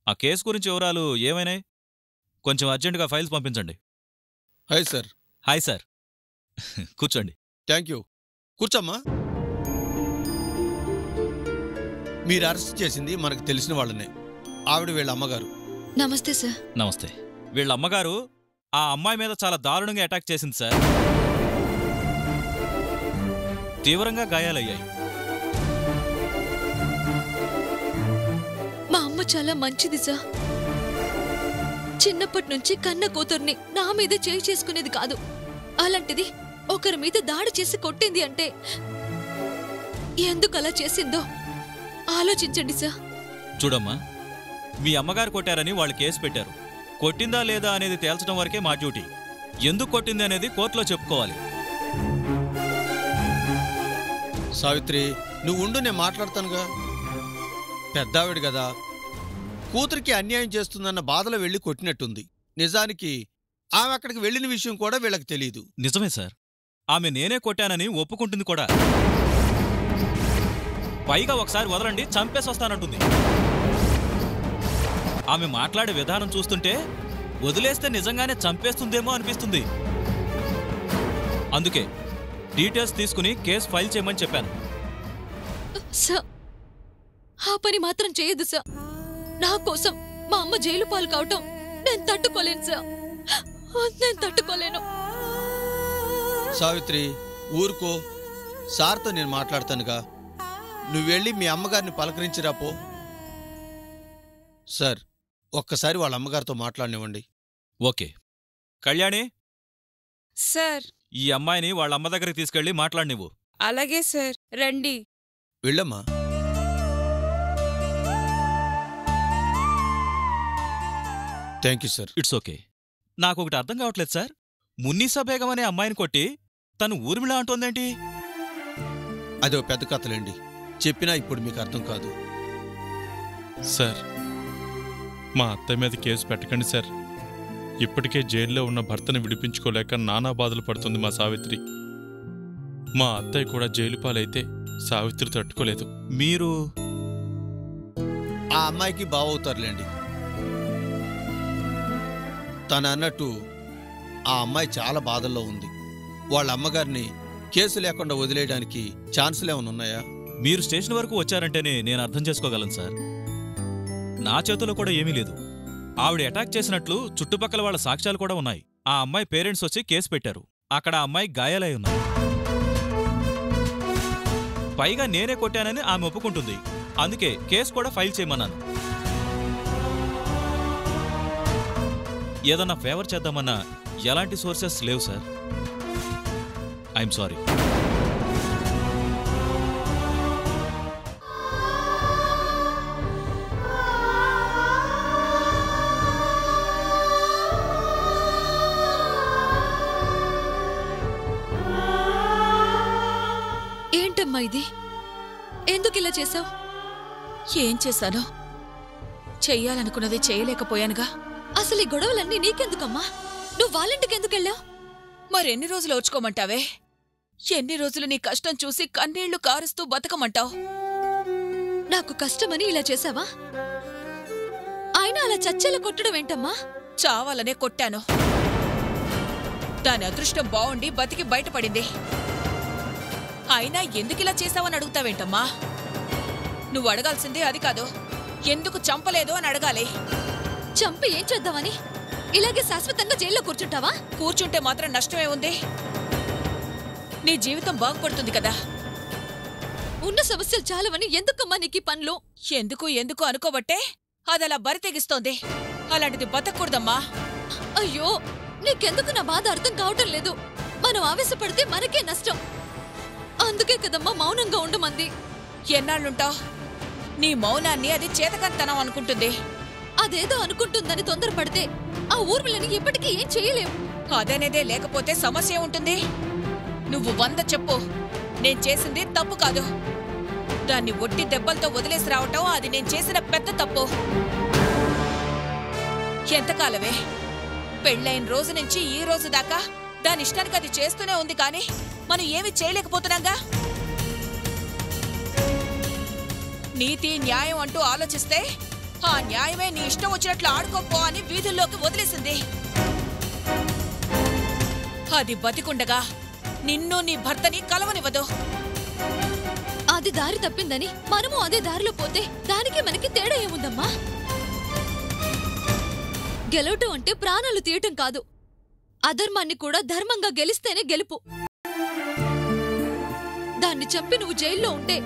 ఆ కేసు గురించి వివరాలు ఏమైనాయి? కొంచెం అర్జెంటుగా ఫైల్స్ పంపించండి. Hi sir. Hi sir. కూర్చోండి. Thank you. కూర్చోమ్మా. మీరు అరెస్ట్ చేసింది మనకు తెలిసిన వాళ్ళనే. ఆవిడ వీళ్ళ అమ్మగారు. నమస్తే సార్. నమస్తే. వీళ్ళ అమ్మగారు ఆ అమ్మాయి మీద చాలా దారుణంగా అటాక్ చేసింది సార్. తీవ్రంగా గాయాలయ్యాయి. మా అమ్మ చాలా మంచిది సార్. చిన్నప్పటి నుంచి కన్న కూతుర్ని నా మీద చేయి చేసుకునేది కాదు. అలాంటిది ఒకరి మీద దాడి చేసి కొట్టింది అంటే ఎందుకు అలా చేసిందో ఆలోచించండి సార్. చూడమ్మా, మీ అమ్మగారు కొట్టారని వాళ్ళు కేసు పెట్టారు. కొట్టిందా లేదా అనేది తేల్చడం వరకే మా డ్యూటీ. ఎందుకు కొట్టింది అనేది కోర్టులో చెప్పుకోవాలి. సావిత్రి, నువ్వు ఉండు, నేను మాట్లాడతానుగా. పెద్దావిడ కదా, కూతురికి అన్యాయం చేస్తుందన్న బాధలో వెళ్ళి కొట్టినట్టుంది. నిజానికి ఆమె అక్కడికి వెళ్ళిన విషయం కూడా వీళ్ళకి తెలీదు. నిజమే సార్. ఆమె నేనే కొట్టానని ఒప్పుకుంటుంది కూడా. పైగా ఒకసారి వదలండి చంపేసి వస్తానంటుంది. ఆమె మాట్లాడే విధానం చూస్తుంటే వదిలేస్తే నిజంగానే చంపేస్తుందేమో అనిపిస్తుంది. అందుకే డీటెయిల్స్ తీసుకుని కేసు ఫైల్ చేయమని చెప్పాను. సార్, ఆ పని మాత్రం చేయదు సార్. నా కోసం మా అమ్మ జైలు పాలు కావటం నేను తట్టుకోలేను సార్. నేను తట్టుకోలేను. సావిత్రి, ఊరుకో. సార్తో నేను మాట్లాడతానుగా. నువ్వు వెళ్ళి మీ అమ్మగారిని పలకరించిరాపో. సార్, ఒక్కసారి వాళ్ళ అమ్మగారితో మాట్లాడనివ్వండి. ఓకే. కళ్యాణి సార్, ఈ అమ్మాయిని వాళ్ళ అమ్మ దగ్గరికి తీసుకెళ్లి మాట్లాడినివ్వు. అలాగే సార్, రండి. వెళ్ళమ్మా. Thank you sir. It's okay. నాకొకటి అర్థం కావట్లేదు సార్. మున్నీసా బేగం అనే అమ్మాయిని కొట్టి తను ఊర్మిళ అంటోందేంటి? అదో పెద్ద కథలేండి. చెప్పినా ఇప్పుడు మీకు అర్థం కాదు. సార్, మా అత్తయ్య మీద కేసు పెట్టకండి సార్. ఇప్పటికే జైల్లో ఉన్న భర్తను విడిపించుకోలేక నానా బాధలు పడుతుంది మా సావిత్రి. మా అత్తయ్య కూడా జైలు పాలైతే సావిత్రి తట్టుకోలేదు. మీరు ఆ అమ్మాయికి బావవుతారులేండి. తను అన్నట్టు ఆ అమ్మాయి చాలా బాధల్లో ఉంది. వాళ్ళ అమ్మగారిని కేసు లేకుండా వదిలేయడానికి ఛాన్సులు ఏమైనా ఉన్నాయా? మీరు స్టేషన్ వరకు వచ్చారంటేనే నేను అర్థం చేసుకోగలను సార్. నా చేతిలో కూడా ఏమీ లేదు. ఆవిడ అటాక్ చేసినట్లు చుట్టుపక్కల వాళ్ళ సాక్ష్యాలు కూడా ఉన్నాయి. ఆ అమ్మాయి పేరెంట్స్ వచ్చి కేసు పెట్టారు. అక్కడ ఆ అమ్మాయి గాయాలై ఉన్నాయి. పైగా నేనే కొట్టానని ఆమె ఒప్పుకుంటుంది. అందుకే కేసు కూడా ఫైల్ చేయమన్నాను. ఏదన్నా ఫేవర్ చేద్దామన్నా ఎలాంటి సోర్సెస్ లేవు సార్. I'm sorry. ఏంటమ్మా ఇది? ఎందుకు ఇలా చేశావు? ఏం చేశాను? చెయ్యాలనుకున్నది చేయలేకపోయానుగా. అసలు ఈ గొడవలన్నీ నీకెందుకమ్మా? నువ్వు వాళ్ళింటికి ఎందుకెళ్ళావు? మరెన్ని రోజులు ఓచుకోమంటావే? ఎన్ని రోజులు నీ కష్టం చూసి కన్నీళ్లు కారుస్తూ బతకమంటావు? నాకు కష్టమని ఇలా చేశావా? ఆయన అలా చచ్చేలా కొట్టడం ఏంటమ్మా? చావాలనే కొట్టాను. దాని అదృష్టం బావుండి బతికి బయటపడింది. అయినా ఎందుకిలా చేశావని అడుగుతావేంటమ్మా? నువ్వు అడగాల్సిందే అది కాదు, ఎందుకు చంపలేదు అని అడగాలి. చంపి ఏం చేద్దామని? ఇలాగే శాశ్వతంగా జైల్లో కూర్చుంటావా? కూర్చుంటే మాత్రం నష్టమే ఉంది. నీ జీవితం బాగుపడుతుంది కదా. ఉన్న సమస్యలు చాలవని ఎందుకమ్మా నీకు పనులు? ఎందుకు అనుకోబట్టే అదలా బరి తెగిస్తోంది. అలాంటిది బతకూడదమ్మా. అయ్యో, నీకెందుకు నా బాధ అర్థం కావటం లేదు. మనం ఆవేశపడితే మనకే నష్టం. అందుకే కదమ్మా మౌనంగా ఉండమంది. ఎన్నాళ్ళుంటావు? నీ మౌనాన్ని అది చేతకంతనం అనుకుంటుంది. అదేదో అనుకుంటుందని తొందరపడితే ఆ ఊర్మిళని ఇప్పటికీ ఏం చేయలేవు. అదనేదే లేకపోతే సమస్య ఉంటుంది. నువ్వు 100 చెప్పు, నేను చేసింది తప్పు కాదు. దాన్ని ఒట్టి దెబ్బలతో వదిలేసి రావటం అది నేను చేసిన పెద్ద తప్పు. ఎంతకాలమే? పెళ్ళైన రోజు నుంచి ఈ రోజు దాకా దాని ఇష్టానికి అది చేస్తూనే ఉంది. కానీ మనం ఏమి చేయలేకపోతున్నాగా. నీతి న్యాయం అంటూ ఆలోచిస్తే ఆ న్యాయమే నీ ఇష్టం వచ్చినట్లు ఆడుకోపో అని వీధుల్లోకి వదిలేసింది. అది బతికుండగా నిన్ను నీ భర్తని కలవనివ్వదు. అది దారి తప్పిందని మనము అదే దారిలో పోతే దానికి మనకి తేడా ఏముందమ్మా? గెలవటం అంటే ప్రాణాలు తీయటం కాదు. అధర్మాన్ని కూడా ధర్మంగా గెలిస్తేనే గెలుపు. దాన్ని చంపి నువ్వు జైల్లో ఉంటే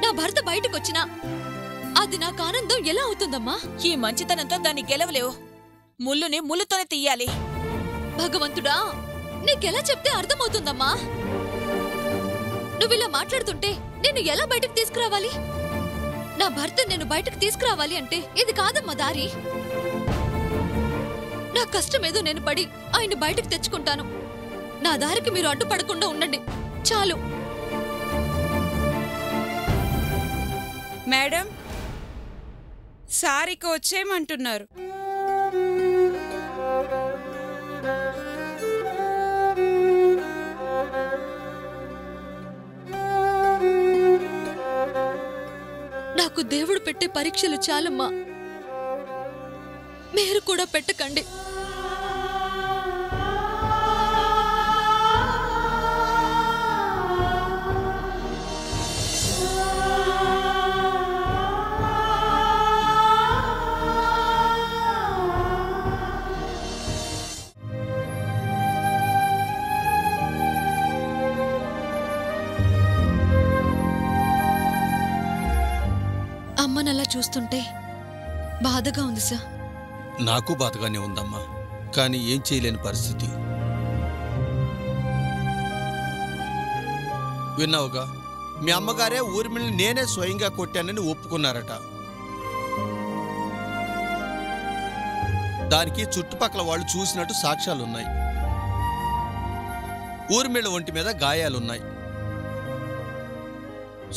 నా భర్త బయటకొచ్చినా అది నాకు ఆనందం ఎలా అవుతుందమ్మా? ఈ మంచితనంతో దాన్ని గెలవలేవు. ముళ్ళుని ముళ్ళుతోనే తీయాలి. భగవంతుడా, నీకెలా చెప్తే అర్థమవుతుందమ్మా? నువ్విలా మాట్లాడుతుంటే నేను ఎలా బయటకు తీసుకురావాలి? నా భర్త నేను బయటకు తీసుకురావాలి అంటే ఇది కాదమ్మా దారి. నా కష్టమేదో నేను పడి ఆయన్ని బయటకు తెచ్చుకుంటాను. నా దారికి మీరు అడ్డుపడకుండా ఉండండి చాలు. మేడం, సారిక వచ్చేయమంటున్నారు. నాకు దేవుడు పెట్టే పరీక్షలు చాలమ్మా, మీరు కూడా పెట్టకండి. అమ్మనలా చూస్తుంటే బాధగా ఉంది సార్. నాకు బాధగానే ఉందమ్మా, కానీ ఏం చేయలేని పరిస్థితి. విన్నావుగా, మీ అమ్మగారే ఊర్మిళని నేనే స్వయంగా కొట్టానని ఒప్పుకున్నారట. దానికి చుట్టుపక్కల వాళ్ళు చూసినట్టు సాక్ష్యాలున్నాయి. ఊర్మిళ ఒంటి మీద గాయాలున్నాయి.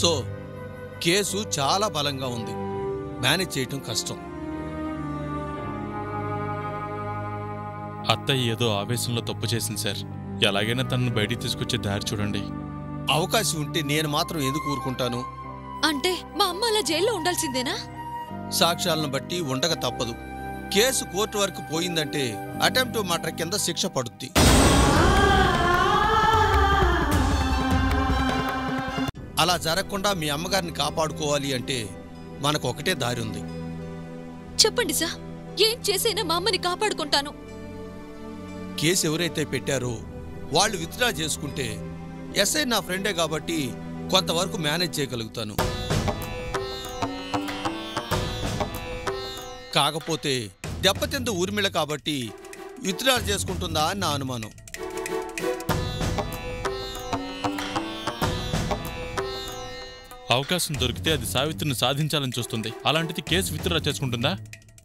సో కేసు చాలా బలంగా ఉంది. మేనేజ్ చేయటం కష్టం. అత్తయ్య ఏదో ఆవేశంలో తప్పు చేసింది సార్. ఎలాగైనా తనను బయటికి తీసుకొచ్చే దారి చూడండి. అవకాశం ఉంటే నేను మాత్రం ఎందుకు ఊరుకుంటాను? అంటే మా అమ్మ అలా జైల్లో ఉండాల్సిందేనా? సాక్ష్యాలను బట్టి ఉండక తప్పదు. కేసు కోర్టు వరకు పోయిందంటే అటెంప్ట్ మర్డర్ కింద శిక్ష పడుద్ది. అలా జరగకుండా మీ అమ్మగారిని కాపాడుకోవాలి అంటే మనకు ఒకటే దారి ఉంది. చెప్పండి సార్, ఏం చేసైనా మా అమ్మని కాపాడుకుంటాను. కేసు ఎవరైతే పెట్టారో వాళ్ళు విత్డ్రా చేసుకుంటే ఎస్ఐ నా ఫ్రెండే కాబట్టి కొంతవరకు మేనేజ్ చేయగలుగుతాను. కాకపోతే దెబ్బతింద ఊర్మిళ కాబట్టి విత్డ్రా చేసుకుంటుందా అని నా అనుమానం. అవకాశం దొరికితే అది సావిత్రిని సాధించాలని చూస్తుంది. అలాంటిది కేసు విత్డ్రా చేసుకుంటుందా?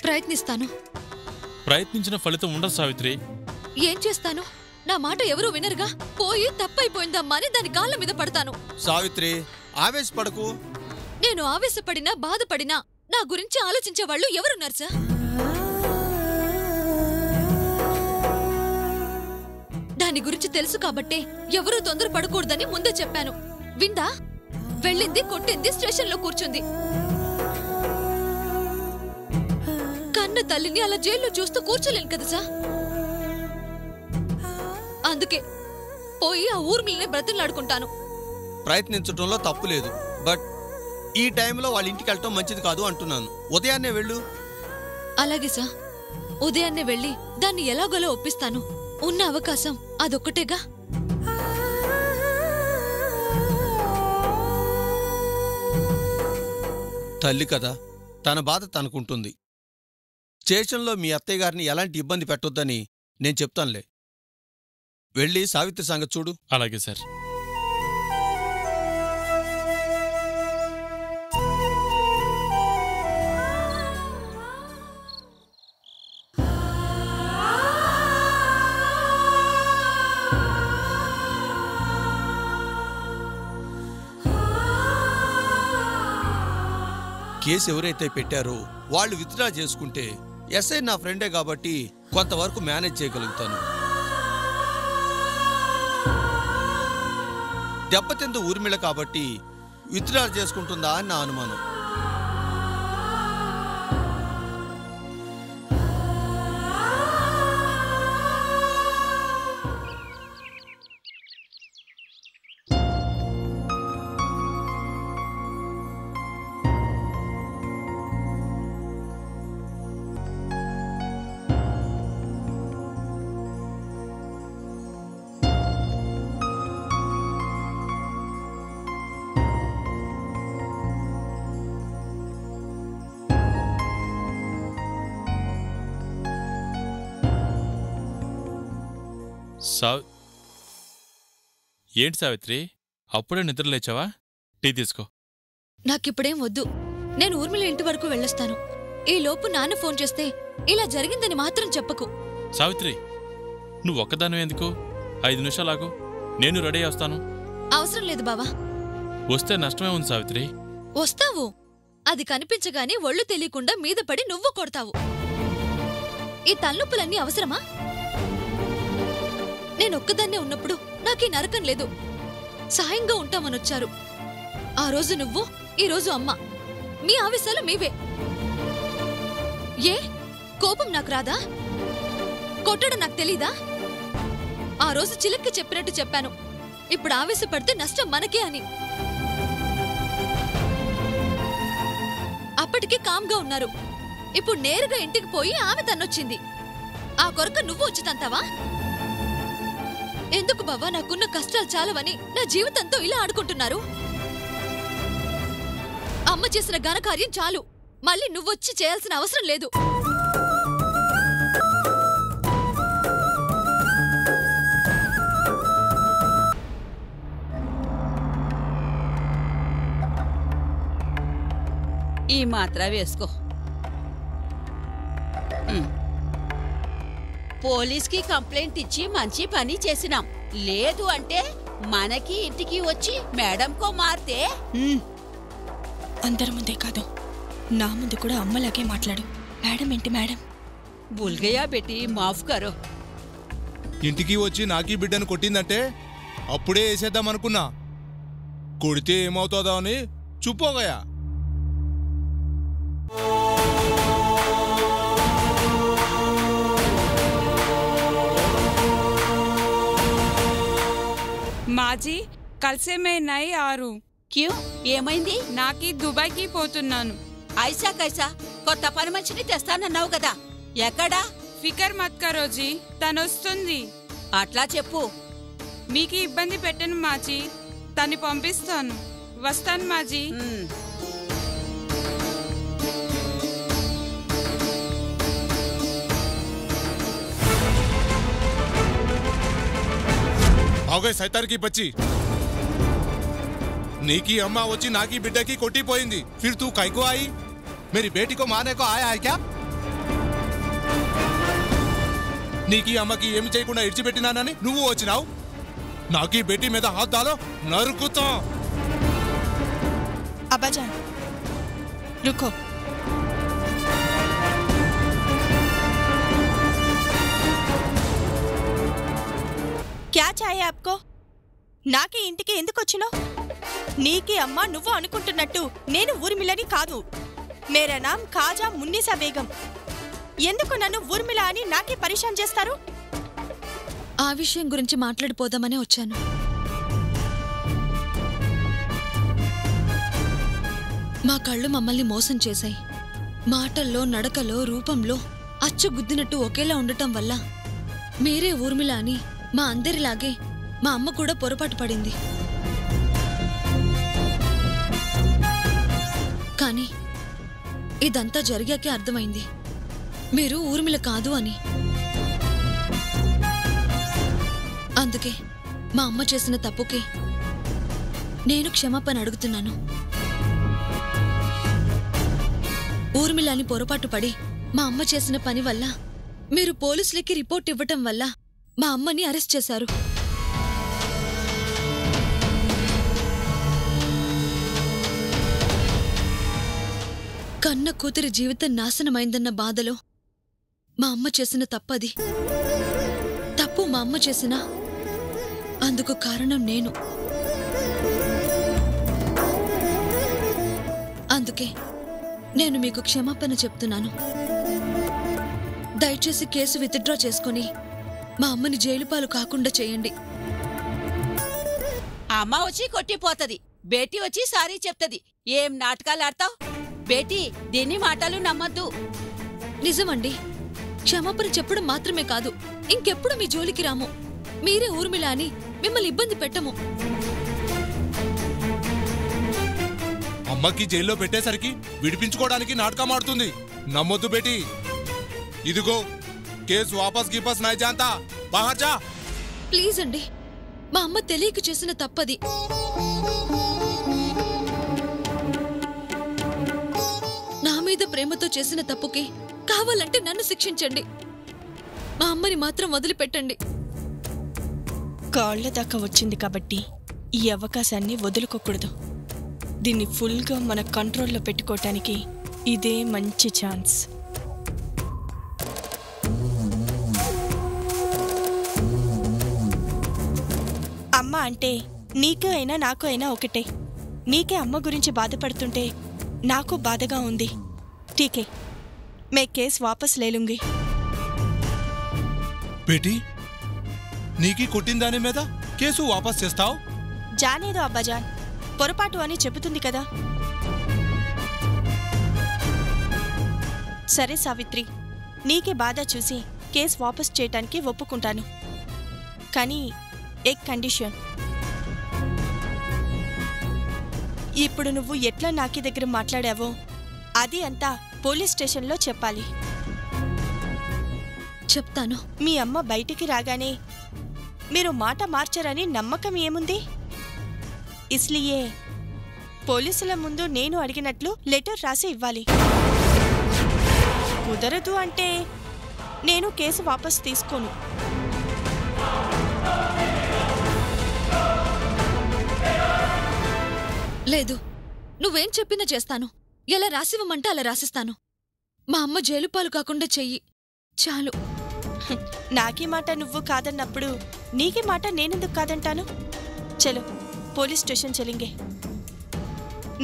ప్రయత్నిస్తాను. ప్రయత్నించిన ఫలితం ఉండదు సావిత్రి. ఏం చేస్తాను? నా మాట ఎవరూ వినరుగా. పోయి తప్పైపోయిందమ్మా అని దాని కాళ్ళ మీద పడతాను. సావిత్రి, ఆవేశపడకు. నేను ఆవేశపడినా బాధపడినా నా గురించి ఆలోచించే వాళ్ళు ఎవరున్నారు సార్? దాని గురించి తెలుసు కాబట్టే ఎవరూ తొందరపడకూడదని ముందే చెప్పాను. విందా? వెళ్ళింది, కొట్టింది, స్టేషన్లో కూర్చుంది. కన్న తల్లిని అలా జైల్లో చూస్తూ కూర్చోలేను కదా సార్. అందుకే పోయి ఆ ఊర్మిల్నే బ్రతిలాడుకుంటాను. ప్రయత్నించడంలో తప్పు లేదు, బట్ ఈ టైంలో వాళ్ళ ఇంటికి వెళ్ళటం మంచిది కాదు అంటున్నాను. ఉదయాన్నే వెళ్ళు. అలాగే సార్, ఉదయాన్నే వెళ్ళి దాన్ని ఎలాగోలా ఒప్పిస్తాను. ఉన్న అవకాశం అదొక్కటేగా. తల్లి కదా, తన బాధ తనకుంటుంది. స్టేషన్లో మీ అత్తయ్య గారిని ఎలాంటి ఇబ్బంది పెట్టొద్దని నేను చెప్తానులే. వెళ్ళి సావిత్రి సంగతి చూడు. అలాగే సార్. కేసు ఎవరైతే పెట్టారో వాళ్ళు విత్డ్రా చేసుకుంటే ఎస్ఐ నా ఫ్రెండే కాబట్టి కొంతవరకు మేనేజ్ చేయగలుగుతాను. దెబ్బతింద ఊర్మిళ కాబట్టి విత్డ్రా చేసుకుంటుందా అని నా అనుమానం. ఏంటి సావిత్రి, అప్పుడే నిద్రలేచావా? టీ తీసుకో. నాకిప్పుడేం వద్దు. నేను ఊర్మిళ ఇంటి వరకు వెళ్ళొస్తాను. ఈ లోపు నాన్న ఫోన్ చేస్తే ఇలా జరిగిందని మాత్రం చెప్పకు. సావిత్రి, నువ్వు ఒక్కదాని ఎందుకు? 5 నిమిషాలాగు, నేను రెడీ వస్తాను. అవసరం లేదు బావా. వస్తే నష్టమే ఉంది సావిత్రి. వస్తావు, అది కనిపించగానే ఒళ్ళు తెలియకుండా మీద పడి నువ్వు కొడతావు. ఈ తలనొప్పులన్నీ అవసరమా? నేనొక్కదాన్నే ఉన్నప్పుడు నాకీ నరకం లేదు. సాయంగా ఉంటామనొచ్చారు. ఆ రోజు నువ్వు, ఈ రోజు అమ్మ. మీ ఆవేశాలు మీవే. ఏ కోపం నాకు రాదా? కొట్టడం నాకు తెలీదా? ఆ రోజు చిలక్కి చెప్పినట్టు చెప్పాను. ఇప్పుడు ఆవేశపడితే నష్టం మనకే అని. అప్పటికి కామ్గా ఉన్నారు. ఇప్పుడు నేరుగా ఇంటికి పోయి ఆమె తన్నొచ్చింది. ఆ కొరక నువ్వు వచ్చి తంతావా? ఎందుకు బావా నాకున్న కష్టాలు చాలవని నా జీవితంతో ఇలా ఆడుకుంటున్నారు? అమ్మ చేసిన ఘనకార్యం చాలు, మళ్ళీ నువ్వొచ్చి చేయాల్సిన అవసరం లేదు. ఈ మాత్ర వేసుకో. పోలీస్కి కంప్లైంట్ ఇచ్చి మంచి పని చేసినాం. లేదు అంటే మనకి ఇంటికి వచ్చి మేడంకో మారితే. అందరి ముందే కాదు, నా ముందు కూడా అమ్మలాగే మాట్లాడు. మేడం ఏంటి మేడం? బుల్గయా బేటీ, మాఫ్ కరో. ఇంటికి వచ్చి నాకీ బిడ్డను కొట్టిందంటే అప్పుడే వేసేద్దాం అనుకున్నా. కొడితే ఏమవుతుందో అని చూపోగయా. మాజీ కల్సే మే నై ఆరు. క్యూ ఏమైంది? నాకి దుబాయ్కి పోతున్నాను. ఐసా కైసా కొత్త పని మనిషిని తెస్తానన్నావు కదా, ఎక్కడా? ఫికర్ మత్ కరోజీ, తనొస్తుంది. అట్లా చెప్పు. మీకు ఇబ్బంది పెట్టను మాజీ, తను పంపిస్తాను. వస్తాను మాజీ. ఆగే సైతానికి బచ్చి, నీకి అమ్మ వచ్చి నాకి బిడ్డకి కొట్టిపోయింది. ఫిర్ తూ కైకో आई? मेरी बेटी को मारने को आया है क्या? నీకి అమ్మకి ఏమి చేయకుండా ఇడిచిపెట్టినానని నువ్వు వచ్చినావు. నాకి బేటీ మీద హాత్ దాలో నరుకుతా. అబ్బాజాన్ रुको. क्या चाहिए आपको? నాకే ఇంటికి ఎందుకు వచ్చినావు? నీకి అమ్మ నువ్వు అనుకుంటున్నట్టు నేను ఊర్మిళని కాదు. మేరా నామ్ ఖాజా మున్నీసా బేగం. ఎందుకు నన్ను ఊర్మిళ అని నాకే పరిశాన్ చేస్తారు? ఆ విషయం గురించి మాట్లాడిపోదామనే వచ్చాను. మా కళ్ళు మమ్మల్ని మోసం చేశాయి. మాటల్లో, నడకలో, రూపంలో అచ్చు గుద్దినట్టు ఒకేలా ఉండటం వల్ల మీరే ఊర్మిళ అని మా అందరిలాగే మా అమ్మ కూడా పొరపాటు పడింది. కానీ ఇదంతా జరిగాకే అర్థమైంది మీరు ఊర్మిళ కాదు అని. అందుకే మా అమ్మ చేసిన తప్పుకి నేను క్షమాపణ అడుగుతున్నాను. ఊర్మిళ అని పొరపాటు పడి మా అమ్మ చేసిన పని వల్ల మీరు పోలీసులకి రిపోర్ట్ ఇవ్వటం వల్ల మా అమ్మని అరెస్ట్ చేశారు. కన్న కూతురి జీవితం నాశనమైందన్న బాధలో మా అమ్మ చేసిన తప్పది. తప్పు మా అమ్మ చేసినా అందుకు కారణం నేను. అందుకే నేను మీకు క్షమాపణ చెప్తున్నాను. దయచేసి కేసు విత్డ్రా చేసుకుని మా అమ్మని జైలు పాలు కాకుండా చేయండి. అమ్మ వచ్చి కొట్టిపోతది, బేటీ వచ్చి సారీ చెప్తది. ఏం నాటకాలు ఆడతావు? బేటీ దీని మాటలు నమ్మద్దు. నిజమండి, క్షమాపణ చెప్పడం మాత్రమే కాదు, ఇంకెప్పుడు మీ జోలికి రాము. మీరే ఊర్మిళ అని మిమ్మల్ని ఇబ్బంది పెట్టము. అమ్మకి జైల్లో పెట్టేసరికి విడిపించుకోవడానికి నాటకం ఆడుతుంది. నమ్మొద్దు బేటీ. ఇదిగో కేసు వాపస్ గీపస్ నాయ్ జాంతా, బాహర్ జా. ప్లీజ్ అండి, మా అమ్మ తెలియక చేసిన తప్పది. నా మీద ప్రేమతో చేసిన తప్పుకి కావాలంటే నన్ను శిక్షించండి. మా అమ్మని మాత్రం వదిలిపెట్టండి. కాళ్ల దాకా వచ్చింది కాబట్టి ఈ అవకాశాన్ని వదులుకోకూడదు. దీన్ని ఫుల్గా మన కంట్రోల్లో పెట్టుకోవటానికి ఇదే మంచి ఛాన్స్. అమ్మ అంటే నీకు అయినా నాకు అయినా ఒకటే. నీకే అమ్మ గురించి బాధపడుతుంటే నాకు బాధగా ఉంది. ఠీకే, మే కేసు వాపస్ లేలుంగి. బేటీ, నీకి కొట్టిన దాని మీద కేసు వాపస్ చేస్తావు? జానేదో అబ్బాజాన్, పొరపాటు అని చెబుతుంది కదా. సరే సావిత్రి, నీకే బాధ చూసి కేసు వాపస్ చేయటానికి ఒప్పుకుంటాను. కానీ ఎక్ కండిషన్. ఇప్పుడు నువ్వు ఎట్లా నాకి దగ్గర మాట్లాడావో అది అంతా పోలీస్ స్టేషన్లో చెప్పాలి. చెప్తాను. మీ అమ్మ బయటికి రాగానే మీరు మాట మార్చరని నమ్మకం ఏముంది? ఇస్లియే పోలీసుల ముందు నేను అడిగినట్లు లెటర్ రాసి ఇవ్వాలి. కుదరదు అంటే నేను కేసు వాపస్ తీసుకోను. లేదు, నువ్వేం చెప్పినా చేస్తాను. ఎలా రాసివ్వమంటే అలా రాసిస్తాను. మా అమ్మ జైలు పాలు కాకుండా చెయ్యి చాలు. నాకీ మాట నువ్వు కాదన్నప్పుడు నీకీ మాట నేనెందుకు కాదంటాను? చలో పోలీస్ స్టేషన్ చెలింగే.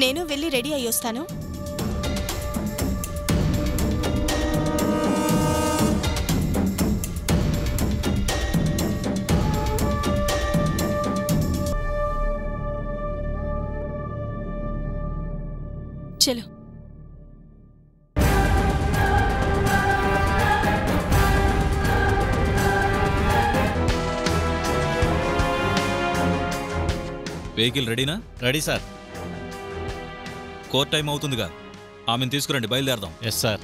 నేను వెళ్ళి రెడీ అయ్యి వస్తాను. చలో. వెహికల్ రెడీనా? Ready sir. కోర్ట్ టైం అవుతుందిగా, ఆమెను తీసుకురండి, బయలుదేరదాం. Yes sir.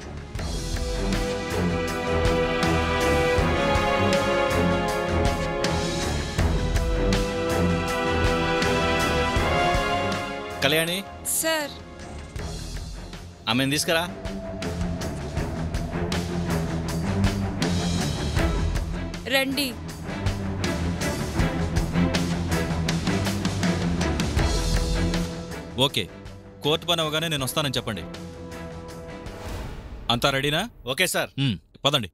కళ్యాణి సార్. ఆమెను తీసుకురా. రండి. ఓకే, కోర్టు పని అవగానే నేను వస్తానని చెప్పండి. అంతా రెడీనా? Okay sir. పదండి.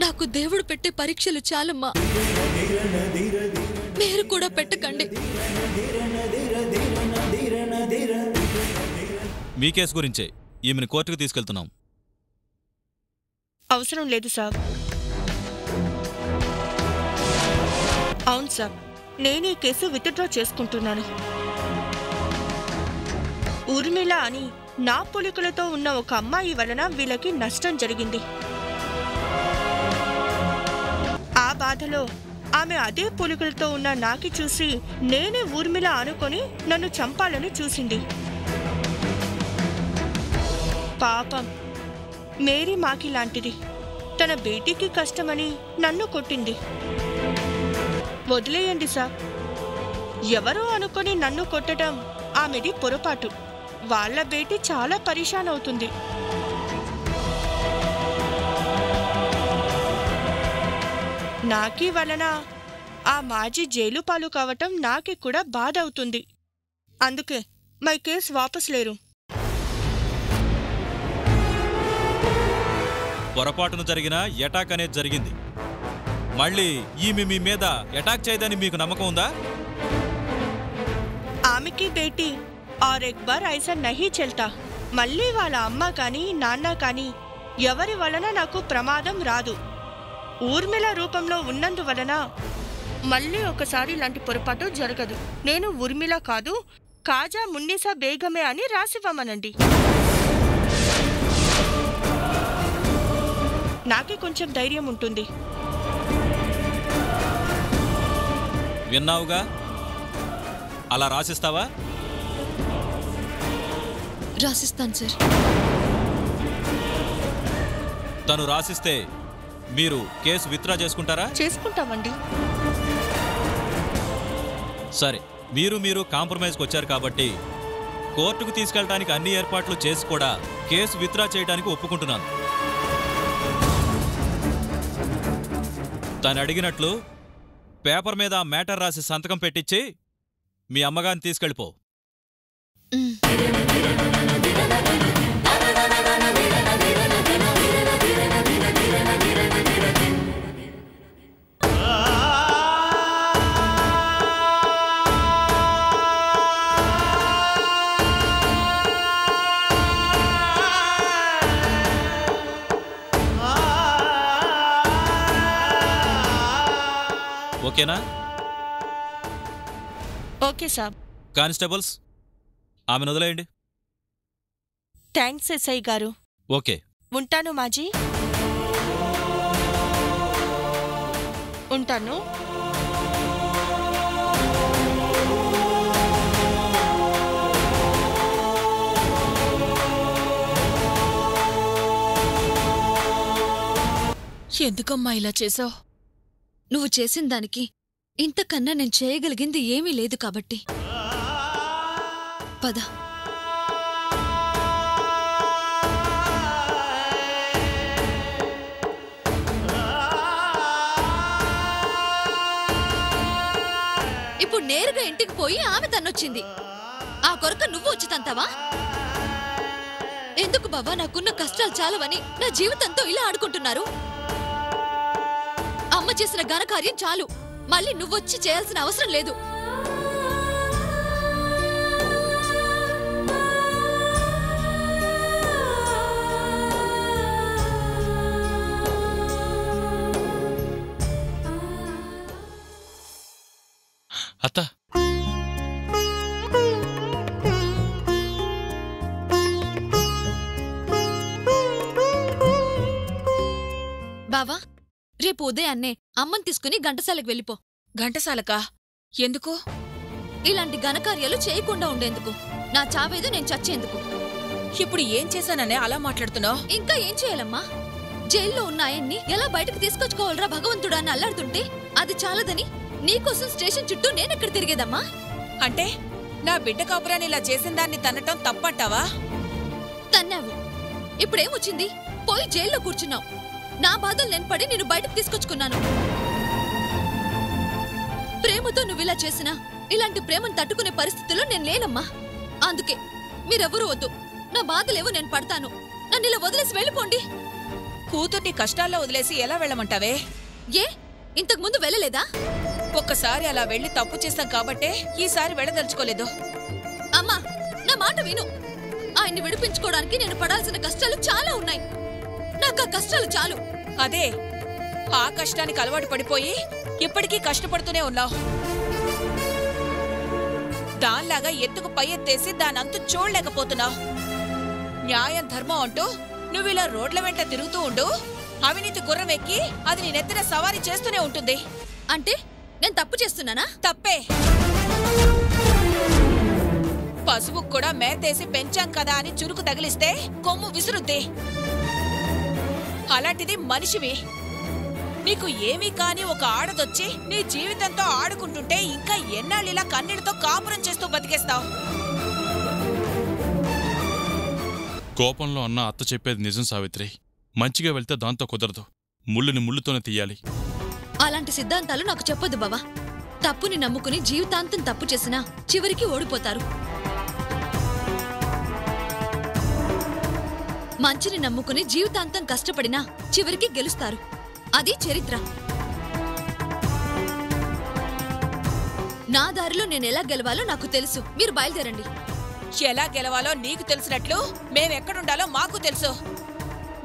నాకు దేవుడు పెట్టే పరీక్షలు చాలమ్మా, మీరు కూడా పెట్టకండి. మీ కేసు గురించే ఈమెను కోర్టుకు తీసుకెళ్తున్నాం. అవసరం లేదు సాబ్. అవును సాబ్, నేను ఈ కేసు విత్డ్రా చేసుకుంటున్నాను. ఊర్మిళ అని నా పోలికలతో ఉన్న ఒక అమ్మాయి వలన వీళ్ళకి నష్టం జరిగింది. ఆ బాధలో ఆమె అదే పోలికలతో ఉన్న నాకి చూసి నేనే ఊర్మిళ అనుకొని నన్ను చంపాలని చూసింది. పాపం, మేరీ మాకి లాంటిది. తన బేటీకి కష్టమని నన్ను కొట్టింది. వదిలేయండి సార్. ఎవరో అనుకొని నన్ను కొట్టడం ఆమెది పొరపాటు. వాళ్ళ బేటీ చాలా పరేషాన్ అవుతుంది. నాకీ వలన ఆ మాజీ జైలు పాలు కావటం నాకి కూడా బాధ అవుతుంది. అందుకే మై కేసు వాపస్ లేరు. పొరపాటును జరిగిన అటాక్ అనేది జరిగింది. మళ్ళీ ఈమె మీ మీద అటాక్ చేయదని మీకు నమ్మకం ఉందా? ఆమెకి బేటీ और एक बार ऐसा नहीं चलता. మళ్ళీ వాళ్ళ అమ్మ కానీ నాన్న కానీ ఎవరి వలన నాకు ప్రమాదం రాదు. ఊర్మిళ రూపంలో ఉన్నందువలన మళ్ళీ ఒకసారి ఇలాంటి పొరపాటు జరగదు. నేను ఊర్మిళ కాదు, కాజా మున్నీసా బేగమే అని రాసివ్వమనండి. నాకే కొంచెం ధైర్యం ఉంటుంది. విన్నావుగా, అలా రాసిస్తావా? రాసిస్తాను సార్. తను రాసిస్తే మీరు కేసు విత్డ్రా చేసుకుంటారా? చేసుకుంటామండి. సరే, మీరు కాంప్రమైజ్కి వచ్చారు కాబట్టి కోర్టుకు తీసుకెళ్ళడానికి అన్ని ఏర్పాట్లు చేసి కూడా కేసు విత్డ్రా చేయడానికి ఒప్పుకుంటున్నాను. తను అడిగినట్లు పేపర్ మీద మ్యాటర్ రాసి సంతకం పెట్టించి మీ అమ్మగారిని తీసుకెళ్ళిపో. ఓకేనా? ఓకే సాబ్. కానిస్టేబుల్స్, ఆమెను వదిలేయండి. థ్యాంక్స్ ఎస్ఐ గారు. ఓకే, ఉంటాను మాజీ. ఉంటాను. ఎందుకమ్మా ఇలా చేసావు? నువ్వు చేసిన దానికి ఇంతకన్నా నేను చేయగలిగింది ఏమీ లేదు కాబట్టి పద. ఇప్పుడు నేరుగా ఇంటికి పోయి ఆమె తన్నొచ్చింది. ఆ కొరక నువ్వు వచ్చి తంతావా? ఎందుకు బాబా నాకున్న కష్టాలు చాలవని నా జీవితంతో ఇలా ఆడుకుంటున్నారు? అమ్మ చేసిన ఘనకార్యం చాలు, మళ్ళీ నువ్వొచ్చి చేయాల్సిన అవసరం లేదు. అత్త, బావా రేపు ఉదయాన్నే అమ్మని తీసుకుని ఘంటసాలకు వెళ్ళిపో. ఘంటసాలకా? ఎందుకు? ఇలాంటి ఘనకార్యాలు చేయకుండా ఉండేందుకు. నా చావేదో నేను చచ్చేందుకు. ఇప్పుడు ఏం చేశాననే అలా మాట్లాడుతున్నావు? ఇంకా ఏం చేయాలమ్మా? జైల్లో ఉన్న ఆయన్ని ఎలా బయటకు తీసుకొచ్చుకోవాలరా భగవంతుడా అని అల్లాడుతుంటే అది చాలదని నీకోసం స్టేషన్ చుట్టూ నేనెక్కడ తిరిగేదమ్మా? అంటే నా బిడ్డ కాపురాన్ని ఇలా చేసిన దాన్ని తన్నటం తప్పంటావా? తన్నావు. ఇప్పుడేమొచ్చింది? పోయి జైల్లో కూర్చున్నావు. నా బాధలు నేను పడి నిన్ను బయటకు తీసుకొచ్చుకున్నాను. ప్రేమతో నువ్విలా చేసినా ఇలాంటి ప్రేమను తట్టుకునే పరిస్థితిలో నేను లేనమ్మా. అందుకే మీరెవరూ వద్దు. నా బాధలేవో నేను పడతాను. నన్ను ఇలా వదిలేసి వెళ్ళిపోండి. కూతుర్ని కష్టాల్లో వదిలేసి ఎలా వెళ్ళమంటావే? ఏ ఇంతకు ముందు వెళ్ళలేదా? ఒక్కసారి అలా వెళ్ళి తప్పు చేస్తాం కాబట్టే ఈసారి వెళ్ళదలుచుకోలేదు. అమ్మా నా మాట విను. ఆయన్ని విడిపించుకోవడానికి నేను పడాల్సిన కష్టాలు చాలా ఉన్నాయి. నాకు ఆ కష్టాలు చాలు. అదే ఆ కష్టానికి అలవాటు పడిపోయి ఇప్పటికీ కష్టపడుతూనే ఉన్నావు. దానిలాగా ఎత్తుకు పై ఎత్తేసి దానంతు చూడలేకపోతున్నావు. న్యాయం ధర్మం అంటూ నువ్విలా రోడ్ల వెంట తిరుగుతూ ఉండు. అవినీతి గుర్రం ఎక్కి అది నీ నెత్తిన సవారీ చేస్తూనే ఉంటుంది. అంటే నేను తప్పు చేస్తున్నానా? తప్పే. పశువుకు కూడా మేతేసి పెంచాం కదా అని చురుకు తగిలిస్తే కొమ్ము విసురుద్ది. అలాంటిది మనిషివి. నీకు ఏమీ కాని ఒక ఆడదొచ్చి నీ జీవితంతో ఆడుకుంటుంటే ఇంకా ఎన్నాళ్ళిలా కన్నీళ్లతో కాపురం చేస్తూ బతికేస్తావు? కోపంలో అన్న అత్త చెప్పేది నిజం సావిత్రి. మంచిగా వెళ్తే దాంతో కుదరదు. ముళ్ళుని ముళ్ళుతోనే తీయాలి. అలాంటి సిద్ధాంతాలు నాకు చెప్పొద్దు బావా. తప్పుని నమ్ముకుని జీవితాంతం తప్పు చేసినా చివరికి ఓడిపోతారు. మంచిని నమ్ముకుని జీవితాంతం కష్టపడినా చివరికి గెలుస్తారు. అది చరిత్ర. నా దారిలో నేనెలా గెలవాలో నాకు తెలుసు. మీరు బయలుదేరండి. ఎలా గెలవాలో నీకు తెలిసినట్లు మేమెక్కడుండాలో మాకు తెలుసు.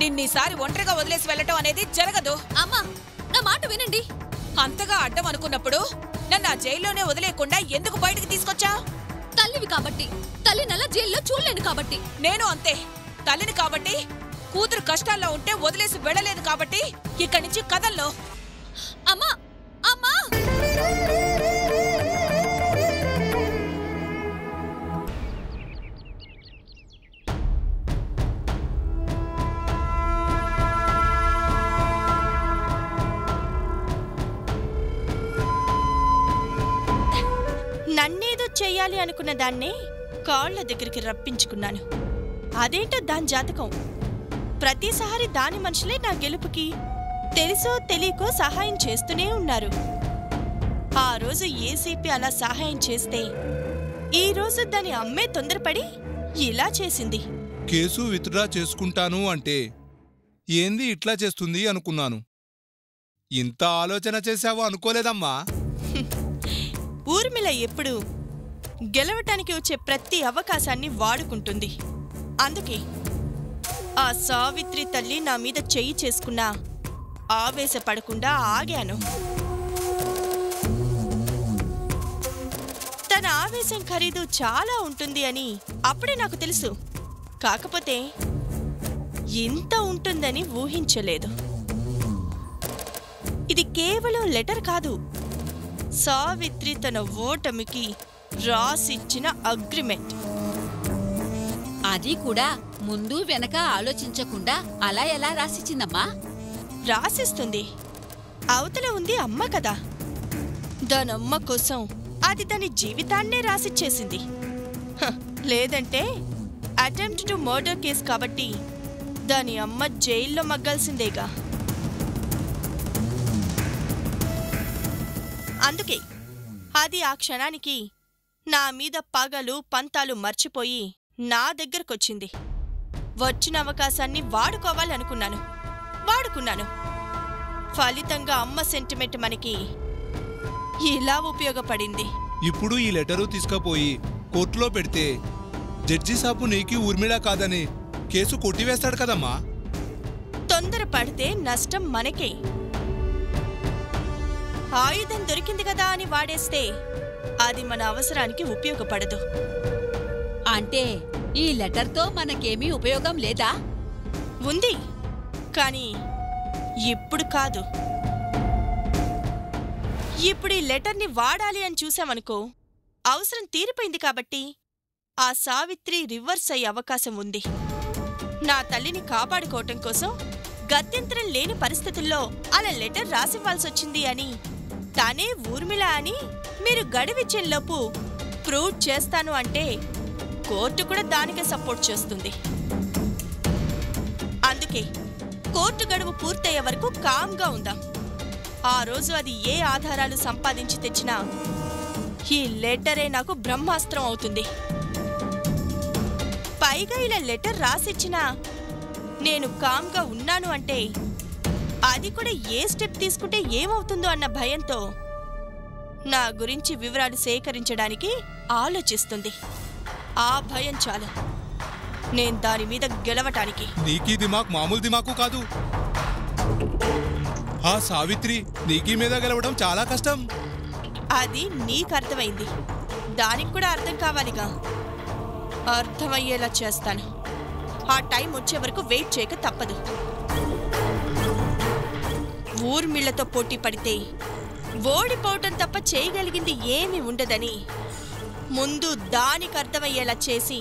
నిన్నీసారి ఒంటరిగా వదిలేసి వెళ్ళటం అనేది జరగదు. అమ్మా నా మాట వినండి. అంతగా అడ్డం అనుకున్నప్పుడు నన్ను ఆ జైల్లోనే వదిలేకుండా ఎందుకు బయటకు తీసుకొచ్చా? తల్లివి కాబట్టి. తల్లి నల్ల జైల్లో చూడలేను కాబట్టి. నేను అంతే. తల్లిని కాబట్టి, కూతురు కష్టాల్లో ఉంటే వదిలేసి వెళ్ళలేదు కాబట్టి ఇక్కడి నుంచి కదల్లో. అమ్మా అమ్మా నన్నేదో చెయ్యాలి అనుకున్న దాన్నే కాళ్ల దగ్గరికి రప్పించుకున్నాను. అదేంటో దాని జాతకం. ప్రతిసారి దాని మనుషులే నా గెలుపుకి తెలుసో తెలియకో సహాయం చేస్తూనే ఉన్నారు. ఆ రోజు ఏసీపీ అలా సహాయం చేస్తే ఈ రోజు దాని అమ్మే తొందరపడి ఇలా చేసింది. కేసు విత్డ్రా చేసుకుంటాను అంటే ఏంది ఇట్లా చేస్తుంది అనుకున్నాను. ఇంత ఆలోచన చేశావో అనుకోలేదమ్మా. ఊర్మిళ ఎప్పుడు గెలవటానికి వచ్చే ప్రతి అవకాశాన్ని వాడుకుంటుంది. అందుకే ఆ సావిత్రి తల్లి నా మీద చెయ్యి చేసుకున్నా ఆవేశపడకుండా ఆగాను. తన ఆవేశం ఖరీదు చాలా ఉంటుంది అని అప్పుడే నాకు తెలుసు. కాకపోతే ఇంత ఉంటుందని ఊహించలేదు. ఇది కేవలం లెటర్ కాదు, సావిత్రి తన ఓటమికి రాసిచ్చిన అగ్రిమెంట్. అది కూడా ముందు వెనక ఆలోచించకుండా అలా ఎలా రాసిచ్చిందమ్మా? రాసిస్తుంది. అవతల ఉంది అమ్మ కదా. దానమ్మ కోసం అది దాని జీవితాన్నే రాసిచ్చేసింది. లేదంటే అటెంప్ట్ టు మర్డర్ కేసు కాబట్టి దాని అమ్మ జైల్లో మగ్గాల్సిందేగా. అందుకే అది ఆ క్షణానికి నా మీద పగలు పంతాలు మర్చిపోయి నా దగ్గరకొచ్చింది. వచ్చిన అవకాశాన్ని వాడుకోవాలనుకున్నాను, వాడుకున్నాను. ఫలితంగా అమ్మ సెంటిమెంట్ మనకి ఇలా ఉపయోగపడింది. ఇప్పుడు ఈ లెటరు తీసుకుపోయి కోర్టులో పెడితే జడ్జి సాబు నీకి ఊర్మిళ కాదని కేసు కొట్టివేస్తాడు కదమ్మా. తొందరపడితే నష్టం మనకే. ఆయుధం దొరికింది కదా అని వాడేస్తే అది మన అవసరానికి ఉపయోగపడదు. అంటే ఈ లెటర్తో మనకేమీ ఉపయోగం లేదా? ఉంది, కానీ ఇప్పుడు కాదు. ఇప్పుడు ఈ లెటర్ని వాడాలి అని చూసామనుకో, అవసరం తీరిపోయింది కాబట్టి ఆ సావిత్రి రివర్స్ అయ్యే అవకాశం ఉంది. నా తల్లిని కాపాడుకోవటం కోసం గత్యంతరం లేని పరిస్థితుల్లో అలా లెటర్ రాసివ్వాల్సొచ్చింది అని, తానే ఊర్మిళ అని మీరు గడువిచ్చేలోపు ప్రూవ్ చేస్తాను అంటే కోర్టు కూడా దానికే సపోర్ట్ చేస్తుంది. అందుకే కోర్టు గడువు పూర్తయ్యే వరకు కామ్గా ఉందాం. ఆ రోజు అది ఏ ఆధారాలు సంపాదించి తెచ్చినా ఈ లెటరే నాకు బ్రహ్మాస్త్రం అవుతుంది. పైగా ఇలా లెటర్ రాసిచ్చినా నేను కామ్గా ఉన్నాను అంటే అది కూడా ఏ స్టెప్ తీసుకుంటే ఏమవుతుందో అన్న భయంతో నా గురించి వివరాలు సేకరించడానికి ఆలోచిస్తుంది. ఆ భయం చాలు నేను దాని మీద గెలవటానికి. నీకీ దిమాక్ మామూలు దిమాకు కాదు. ఆ సావిత్రి నీకీ మీద గెలవడం చాలా కష్టం. అది నీకు అర్థమైంది, దానికి కూడా అర్థం కావాలిగా. అర్థమయ్యేలా చేస్తాను. ఆ టైం వచ్చే వరకు వెయిట్ చేయక తప్పదు. ఊర్మిళ్లతో పోటీ పడితే ఓడిపోవటం తప్ప చేయగలిగింది ఏమీ ఉండదని ముందు దానికి అర్థమయ్యేలా చేసి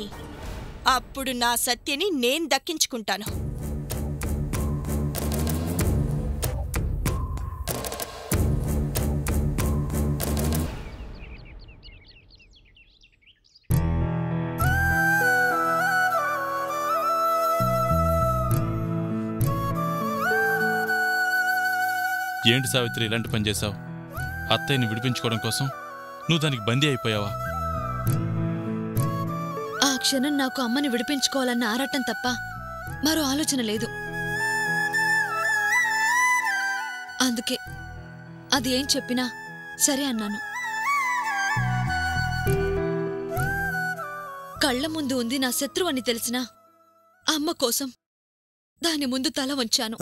అప్పుడు నా సత్యని నేను దక్కించుకుంటాను. ఏంటి సావిత్రి ఇలాంటి పని చేశావు? అత్తయ్యని విడిపించుకోవడం కోసం నువ్వు దానికి బందీ అయిపోయావా? ఆ క్షణం నాకు అమ్మని విడిపించుకోవాలన్న ఆరాటం తప్ప మరో ఆలోచన లేదు. అందుకే అది ఏం చెప్పినా సరే అన్నాను. కళ్ల ముందు ఉంది నా శత్రువని తెలిసినా అమ్మ కోసం దాని ముందు తల వంచాను.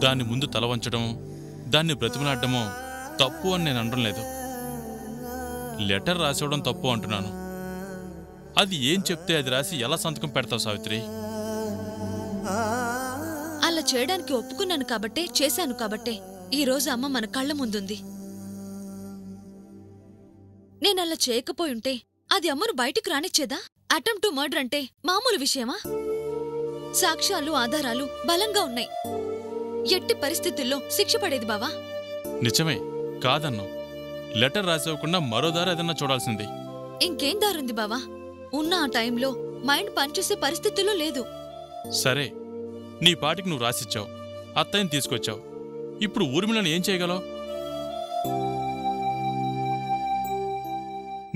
దాన్ని ముందు తల వంచడం, దాన్ని బ్రతిమలాడటమో తప్పు అని నేను అనడం లేదు. లెటర్ రాసివ్వడం తప్పు అంటున్నాను. అది ఏం చెప్తే అది రాసి ఎలా సంతకం పెడతావు సావిత్రి? అలా చేయడానికి ఒప్పుకున్నాను కాబట్టే, చేశాను కాబట్టే ఈరోజు అమ్మ మన కళ్ల ముందుంది. నేనలా చేయకపోయుంటే అది అమ్మను బయటికి రానిచ్చేదా? అటెంప్ట్ టు మర్డర్ అంటే మామూలు విషయమా? సాక్ష్యాలు ఆధారాలు బలంగా ఉన్నాయి. ఎట్టి పరిస్థితుల్లో శిక్ష పడేది బావా. నిజమే కాదన్ను. లెటర్ రాసివ్వకుండా మరో దారి ఏదన్నా చూడాల్సింది. ఇంకేం దారుంది బావా? ఉన్న ఆ టైంలో మైండ్ పనిచేసే పరిస్థితుల్లో లేదు. సరే, నీ పాటికి నువ్వు రాసిచ్చావు, అత్తయ్యని తీసుకొచ్చావు. ఇప్పుడు ఊర్మిళను ఏం చేయగలవు?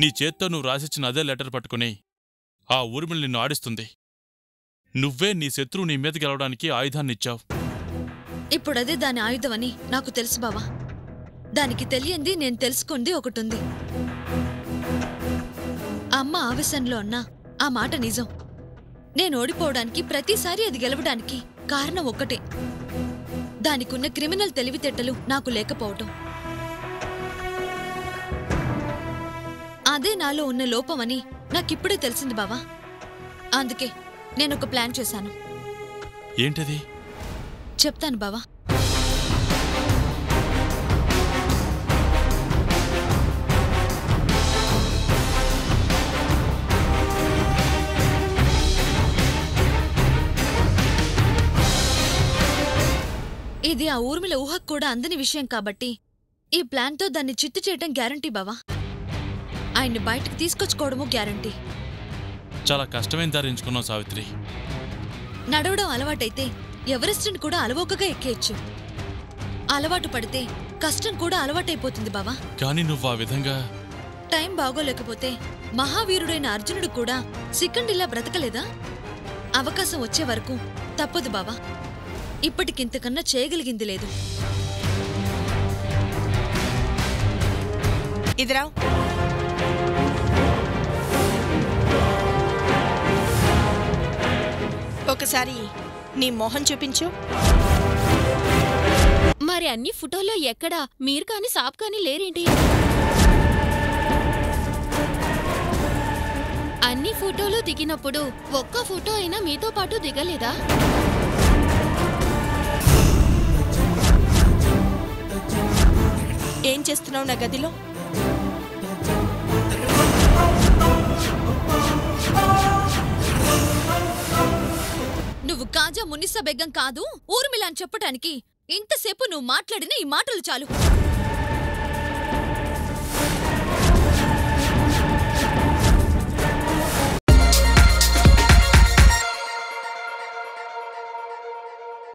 నీ చేత్తో నువ్వు రాసిచ్చిన అదే లెటర్ పట్టుకుని ఆ ఊర్మిళ నిన్ను ఆడిస్తుంది. నువ్వే నీ శత్రువు నీ మీద గెలవడానికి ఆయుధాన్నిచ్చావు. ఇప్పుడదే దాని ఆయుధమని నాకు తెలుసు బావా. దానికి తెలియంది నేను తెలుసుకుంది ఒకటుంది. అమ్మ ఆవేశంలో అన్నా ఆ మాట నిజం. నేను ఓడిపోవడానికి, ప్రతిసారి అది గెలవడానికి కారణం ఒక్కటే. దానికున్న క్రిమినల్ తెలివితేటలు నాకు లేకపోవటం. అదే నాలో ఉన్న లోపమని నాకిప్పుడే తెలిసింది బావా. అందుకే నేనొక ప్లాన్ చేశాను. ఏంటది? చెప్తాను బావా. ఇది ఆ ఊర్మిళ ఊహకు కూడా అందని విషయం కాబట్టి ఈ ప్లాన్తో దాన్ని చిత్తు చేయటం గ్యారంటీ బావా. ఆయన్ని బయటకు తీసుకొచ్చుకోవడమూ గ్యారంటీ. చాలా కష్టమైన దారి ఎంచుకున్నావు సావిత్రి. నడవడం అలవాటైతే ఎవరెస్ట్ని కూడా అలవోకగా ఎక్కేయచ్చు. అలవాటు పడితే కష్టం కూడా అలవాటైపోతుంది బావా. కానీ నువ్వు ఆ విధంగా టైం బాగోలేకపోతే మహావీరుడైన అర్జునుడు కూడా సికండిలా బ్రతకలేదా? అవకాశం వచ్చే వరకు తప్పదు బావా. ఇప్పటికింతకన్నా చేయగలిగింది లేదు. ఇదిరా ఒకసారి నీ మొహం చూపించు. మరి అన్ని ఫోటోల్లో ఎక్కడా మీరు కాని సాబ్ కాని లేరేంటి? అన్ని ఫోటోలు దిగినప్పుడు ఒక్క ఫోటో అయినా మీతో పాటు దిగలేదా? ఏం చేస్తున్నావు నా గదిలో? నువ్వు కాజా మునిసా బెగ్గం కాదు ఊర్మిళ అని చెప్పటానికి ఇంతసేపు నువ్వు మాట్లాడిన ఈ మాటలు చాలు.